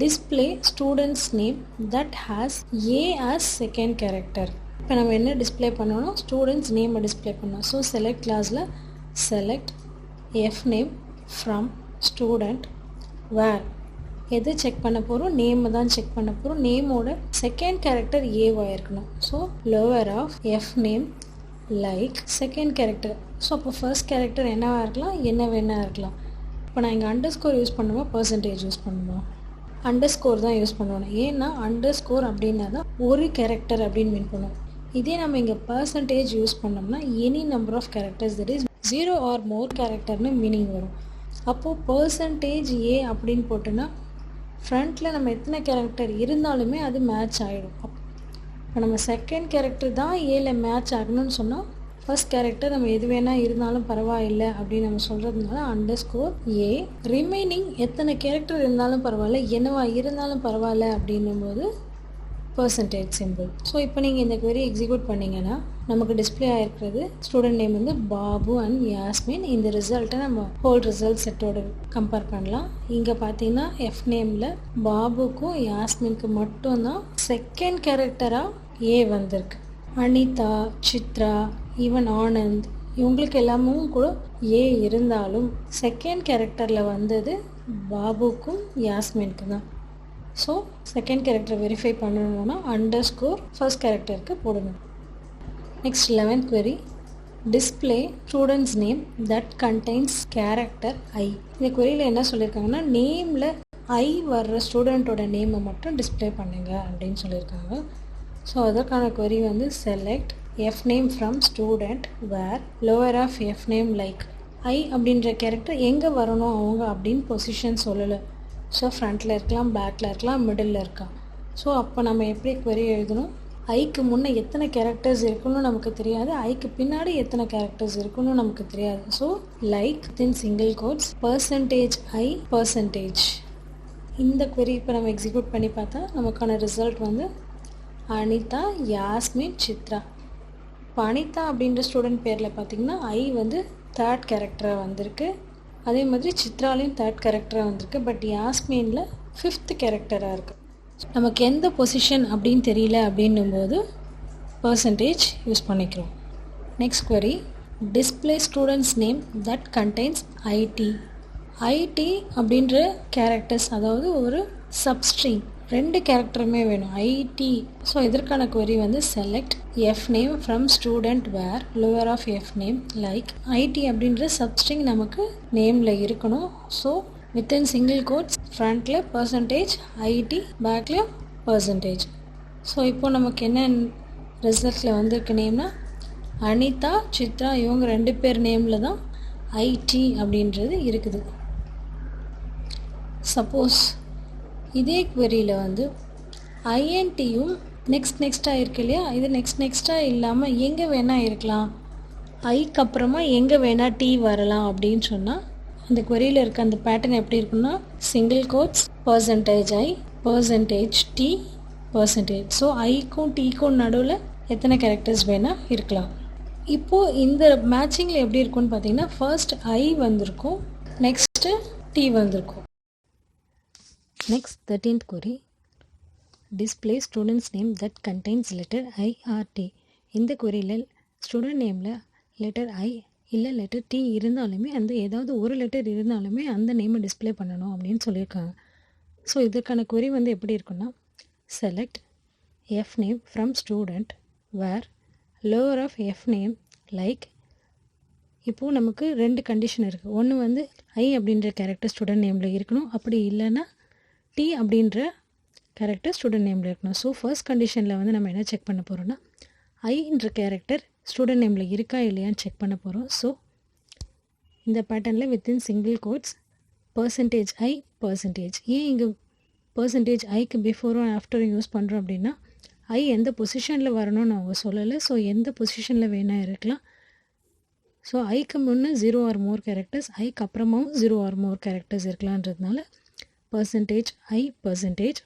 display student's name that has A as second character. இப்போ நம்ம என்ன டிஸ்பிளே பண்ணணும், ஸ்டூடெண்ட்ஸ் நேமை டிஸ்பிளே பண்ணணும். ஸோ செலக்ட் கிளாஸில் select F name from student where எது செக் பண்ண போகிறோம், நேமை தான் செக் பண்ண போகிறோம். நேமோட செகண்ட் கேரக்டர் ஏவாக இருக்கணும். So lower of F name like second character. So அப்போ ஃபர்ஸ்ட் கேரக்டர் என்னவாக இருக்கலாம், என்ன வேணா இருக்கலாம். இப்போ நான் இங்கே அண்டர்ஸ்கோர் யூஸ் பண்ணுமா பர்சன்டேஜ் யூஸ் பண்ணுமா, அண்டர்ஸ்கோர் தான் யூஸ் பண்ணுவோம். ஏன்னா அண்டர்ஸ்கோர் அப்படின்னா தான் ஒரு கேரக்டர் அப்படின்னு மீன் பண்ணுவோம். இதே நம்ம இங்கே பர்சன்டேஜ் யூஸ் பண்ணோம்னா any number of characters that is 0 or more கேரக்டர்னு மீனிங் வரும். அப்போது பர்சன்டேஜ் ஏ அப்படின்னு போட்டோன்னா ஃப்ரண்ட்டில் நம்ம எத்தனை கேரக்டர் இருந்தாலுமே அது மேட்ச் ஆகிடும். இப்போ நம்ம செகண்ட் கேரக்டர் தான் ஏல மேட்ச் ஆகணும்னு சொன்னால் ஃபர்ஸ்ட் கேரக்டர் நம்ம எது வேணால் இருந்தாலும் பரவாயில்லை அப்படின்னு நம்ம சொல்கிறதுனால அண்டர்ஸ்கோர் ஏ. ரிமைனிங் எத்தனை கேரக்டர் இருந்தாலும் பரவாயில்ல, என்னவா இருந்தாலும் பரவாயில்ல அப்படின்னும்போது பர்சன்டேஜ் சிம்பிள். ஸோ இப்போ நீங்கள் இந்த query எக்ஸிக்யூட் பண்ணிங்கன்னா நமக்கு டிஸ்பிளே ஆகிருக்கிறது ஸ்டூடெண்ட் நேம் வந்து பாபு அண்ட் யாஸ்மின். இந்த ரிசல்ட்டை நம்ம ஹோல் ரிசல்ட் செட்டோட கம்பேர் பண்ணலாம். இங்கே பார்த்தீங்கன்னா எஃப் நேமில் பாபுக்கும் யாஸ்மின்க்கு மட்டும்தான் செகண்ட் கேரக்டராக ஏ வந்திருக்கு. அனிதா, சித்ரா, ஈவன் ஆனந்த் இவங்களுக்கு எல்லாமும் கூட ஏ இருந்தாலும் செகண்ட் கேரக்டரில் வந்தது பாபுக்கும் யாஸ்மின்க்கு தான். ஸோ செகண்ட் கேரக்டர் வெரிஃபை பண்ணணும்னா அண்டர்ஸ்கோர் ஃபர்ஸ்ட் கேரக்டருக்கு போடணும். Next 11th query, display student's name that contains character I. இந்த queryயில் என்ன சொல்லியிருக்காங்கன்னா நேமில் ஐ வர்ற ஸ்டூடெண்ட்டோட நேமை மட்டும் டிஸ்பிளே பண்ணுங்க அப்படின்னு சொல்லியிருக்காங்க. ஸோ அதற்கான query வந்து select F name from student where lower of F name like I அப்படின்ற கேரக்டர் எங்கே வரணும் அவங்க அப்படின்னு பொசிஷன் சொல்லலை. ஸோ ஃப்ரண்ட்டில் இருக்கலாம், பேக்கில் இருக்கலாம், மிடில் இருக்கலாம். ஸோ அப்போ நம்ம எப்படி query எழுதணும், ஐக்கு முன்னே எத்தனை கேரக்டர்ஸ் இருக்குன்னு நமக்கு தெரியாது, ஐக்கு பின்னாடி எத்தனை கேரக்டர்ஸ் இருக்குன்னு நமக்கு தெரியாது. So like within single quotes percentage I percentage. இந்த query இப்போ நம்ம எக்ஸிக்யூட் பண்ணி பார்த்தா நமக்கான ரிசல்ட் வந்து அனிதா, யாஸ்மின், சித்ரா. இப்போ அனிதா அப்படின்ற ஸ்டூடெண்ட் பேரில் பார்த்திங்கன்னா ஐ வந்து 3rd கேரக்டராக வந்திருக்கு. அதே மாதிரி சித்ராலையும் 3rd கேரக்டராக வந்திருக்கு. பட் யாஸ்மினில் 5th கேரக்டராக இருக்குது. நமக்கு எந்த பொசிஷன் அப்படின்னு தெரியல அப்படின்னும்போது பர்சன்டேஜ் யூஸ் பண்ணிக்கிறோம். Next query, display students name that contains IT. IT அப்படின்ற கேரக்டர்ஸ், அதாவது ஒரு சப்ஸ்ட்ரிங், 2 கேரக்டருமே வேணும் ஐடி. ஸோ இதற்கான query வந்து select F name from student where lower of F name like IT அப்படின்ற சப்ஸ்ட்ரிங் நமக்கு நேமில் இருக்கணும். ஸோ வித்தின் சிங்கிள் கோட்ஸ் ஃப்ரண்ட்டில் பர்சன்டேஜ் ஐடி, பேக்கில் பர்சன்டேஜ். ஸோ இப்போது நமக்கு என்ன ரிசல்ட்டில் வந்திருக்கு நேம்னா அனிதா, சித்ரா இவங்க 2 பேர் நேமில் தான் ஐடி அப்படின்றது இருக்குது. சப்போஸ் இதே queryயில் வந்து ஐஎன்டியும் நெக்ஸ்ட்டாக இருக்கு இல்லையா, இது நெக்ஸ்ட்டாக இல்லாமல் எங்கே வேணால் இருக்கலாம், ஐக்கு அப்புறமா எங்கே வேணால் டி வரலாம் அப்படின்னு சொன்னால் அந்த queryயில் இருக்க அந்த பேட்டர்ன் எப்படி இருக்குன்னா single quotes percentage I percentage T percentage. So ஐக்கும் டிக்கும் நடுவில் எத்தனை கேரக்டர்ஸ் வேணால் இருக்கலாம். இப்போது இந்த மேட்சிங்கில் எப்படி இருக்கும்னு பார்த்தீங்கன்னா ஃபர்ஸ்ட் ஐ வந்திருக்கும், நெக்ஸ்ட்டு டி வந்திருக்கும். Next 13th query, display student's name that contains letter I or T. இந்த queryயில் ஸ்டூடெண்ட் நேமில் லெட்டர் ஐ இல்லை லெட்டர் டி இருந்தாலுமே அந்த ஏதாவது ஒரு லெட்டர் இருந்தாலுமே அந்த நேமை டிஸ்பிளே பண்ணணும் அப்படின்னு சொல்லியிருக்காங்க. ஸோ இதற்கான query வந்து எப்படி இருக்குன்னா select F name from student where lower of F name like. இப்போது நமக்கு 2 கண்டிஷன் இருக்குது. ஒன்று வந்து ஐ அப்படின்ற கேரக்டர் ஸ்டூடெண்ட் நேமில் இருக்கணும், அப்படி இல்லைன்னா டி அப்படின்ற கேரக்டர் ஸ்டூடெண்ட் நேமில் இருக்கணும். ஸோ ஃபர்ஸ்ட் கண்டிஷனில் வந்து நம்ம என்ன செக் பண்ண போகிறோம்னா ஐன்ற கேரக்டர் ஸ்டூடெண்ட் நேமில் இருக்கா இல்லையான்னு செக் பண்ண போகிறோம். ஸோ இந்த பேட்டர்னில் within single quotes percentage I percentage. ஏன் இங்கே பர்சன்டேஜ் ஐக்கு பிஃபோரும் ஆஃப்டரும் யூஸ் பண்ணுறோம் அப்படின்னா ஐ எந்த பொசிஷனில் வரணும்னு அவங்க சொல்லலை. ஸோ எந்த பொசிஷனில் வேணால் இருக்கலாம். ஸோ ஐக்கு முன்னே 0 ஆர் மோர் கேரக்டர்ஸ், ஐக்கு அப்புறமாவும் 0 ஆர் மோர் கேரக்டர்ஸ் இருக்கலான்றதுனால பர்சன்டேஜ் ஐ பர்சன்டேஜ்.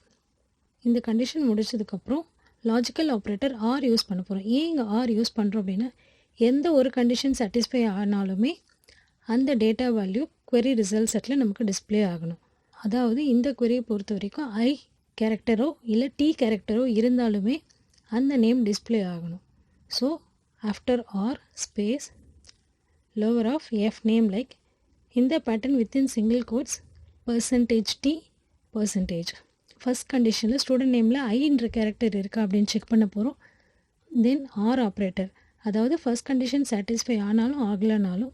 இந்த கண்டிஷன் முடிச்சதுக்கப்புறம் லாஜிக்கல் ஆப்ரேட்டர் ஆர் யூஸ் பண்ண போகிறோம். ஏன் இங்கே ஆர் யூஸ் பண்ணுறோம் அப்படின்னா எந்த ஒரு கண்டிஷன் சாட்டிஸ்ஃபை ஆனாலுமே அந்த data value query result settle நமக்கு டிஸ்பிளே ஆகணும். அதாவது இந்த queryயை பொறுத்த வரைக்கும் ஐ கேரக்டரோ இல்லை டி கேரக்டரோ இருந்தாலுமே அந்த நேம் டிஸ்பிளே ஆகணும். So after or space lower of F name like இந்த pattern within single quotes percentage T percentage. First கண்டிஷனில் ஸ்டூடெண்ட் நேமில் ஐன்ற கேரக்டர் இருக்கா அப்படின்னு செக் பண்ண போகிறோம். தென் ஆர் ஆப்ரேட்டர், அதாவது ஃபஸ்ட் கண்டிஷன் சாட்டிஸ்ஃபை ஆனாலும் ஆகலைனாலும்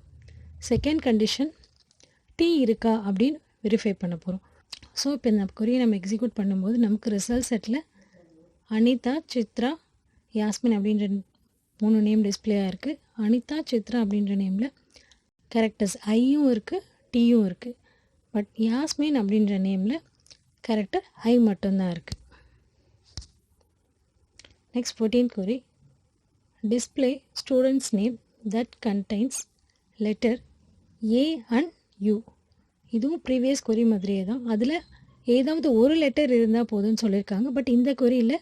செகண்ட் கண்டிஷன் டி இருக்கா அப்படின்னு வெரிஃபை பண்ண போகிறோம். ஸோ இப்போ இந்த கொரியை நம்ம எக்ஸிக்யூட் பண்ணும்போது நமக்கு ரிசல்ட் செட்டில் அனிதா, சித்ரா, யாஸ்மின் அப்படின்ற 3 நேம் டிஸ்பிளே ஆகிருக்கு. அனிதா, சித்ரா அப்படின்ற நேமில் கேரக்டர்ஸ் ஐயும் இருக்குது டியும் இருக்குது. பட் யாஸ்மின் அப்படின்ற நேமில் கேரக்டர் ஐ மட்டும்தான் இருக்குது. Next 14th query, display student's name that contains letter A and U. இதுவும் ப்ரீவியஸ் கொரி மாதிரியே தான். அதில் ஏதாவது ஒரு லெட்டர் இருந்தால் போதும்னு சொல்லியிருக்காங்க. பட் இந்த கொரியில்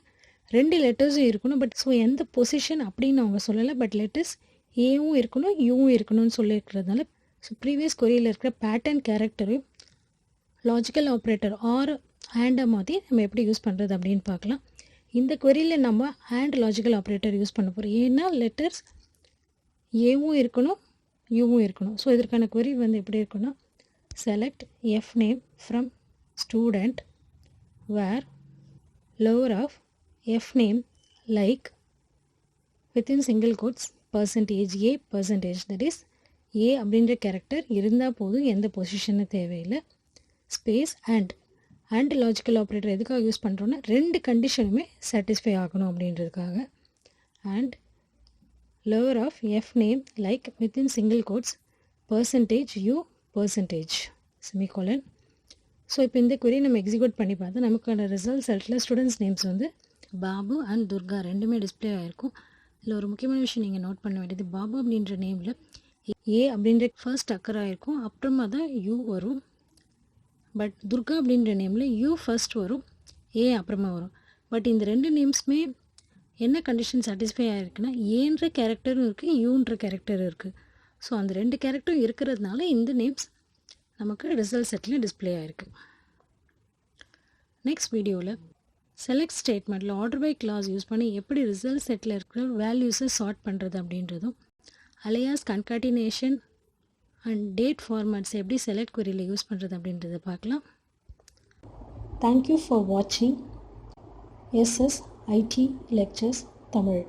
2 லெட்டர்ஸும் இருக்கணும். பட் ஸோ எந்த பொசிஷன் அப்படின்னு அவங்க சொல்லலை. பட் லெட்டர்ஸ் ஏவும் இருக்கணும் யூவும் இருக்கணும்னு சொல்லியிருக்கிறதுனால ஸோ ப்ரீவியஸ் கொரியில் இருக்கிற பேட்டர்ன் கேரக்டரையும் லாஜிக்கல் ஆப்ரேட்டர் ஆர் ஆண்டை மாற்றி நம்ம எப்படி யூஸ் பண்ணுறது அப்படின்னு பார்க்கலாம். இந்த கொரியில் நம்ம ஆண்ட் லாஜிக்கல் ஆப்ரேட்டர் யூஸ் பண்ண போகிறோம். ஏன்னா லெட்டர்ஸ் ஏவும் இருக்கணும் யூவும் இருக்கணும். ஸோ இதற்கான கொரி வந்து எப்படி இருக்குன்னா select f name from student where lower of f name like within single quotes percentage a percentage, that is a அப்படின்ற கேரக்டர் இருந்தால் போதும், எந்த பொசிஷனு தேவையில்லை. ஸ்பேஸ் அண்ட் லாஜிக்கல் ஆப்ரேட்டர் எதுக்காக யூஸ் பண்ணுறோன்னா 2 கண்டிஷனுமே சாட்டிஸ்ஃபை ஆகணும் அப்படின்றதுக்காக. And lower of f name like within single quotes percentage u percentage semicolon. So இப்போ இந்த query நம்ம எக்ஸிக்யூட் பண்ணி பார்த்தா நமக்கான ரிசல்ட் செட்டில் ஸ்டூடெண்ட்ஸ் நேம்ஸ் வந்து பாபு அண்ட் துர்கா ரெண்டுமே டிஸ்பிளே ஆகிருக்கும். இதில் ஒரு முக்கியமான விஷயம் நீங்கள் நோட் பண்ண வேண்டியது, பாபு அப்படின்ற நேமில் ஏ அப்படின்ற ஃபர்ஸ்ட் அக்கர் ஆகிருக்கும், அப்புறமா தான் யூ வரும். பட் துர்கா அப்படின்ற நேமில் யூ ஃபர்ஸ்ட் வரும், ஏ அப்புறமா வரும். பட் இந்த 2 நேம்ஸுமே என்ன கண்டிஷன் சாட்டிஸ்ஃபை ஆகிருக்குன்னா ஏன்ற கேரக்டரும் இருக்குது யூன்ற கேரக்டரும் இருக்குது. ஸோ அந்த 2 கேரக்டரும் இருக்கிறதுனால இந்த நேம்ஸ் நமக்கு ரிசல்ட் செட்டில் டிஸ்பிளே ஆகிருக்கு. நெக்ஸ்ட் வீடியோவில் செலக்ட் ஸ்டேட்மெண்ட்டில் ஆர்டர் பை கிளாஸ் யூஸ் பண்ணி எப்படி ரிசல்ட் செட்டில் இருக்கிற வேல்யூஸை சார்ட் பண்ணுறது அப்படின்றதும், alias concatenation and date formats எப்படி செலக்ட் queryல யூஸ் பண்ணுறது அப்படின்றத பார்க்கலாம். தேங்க்யூ ஃபார் வாட்சிங் SS IT Lectures Tamil.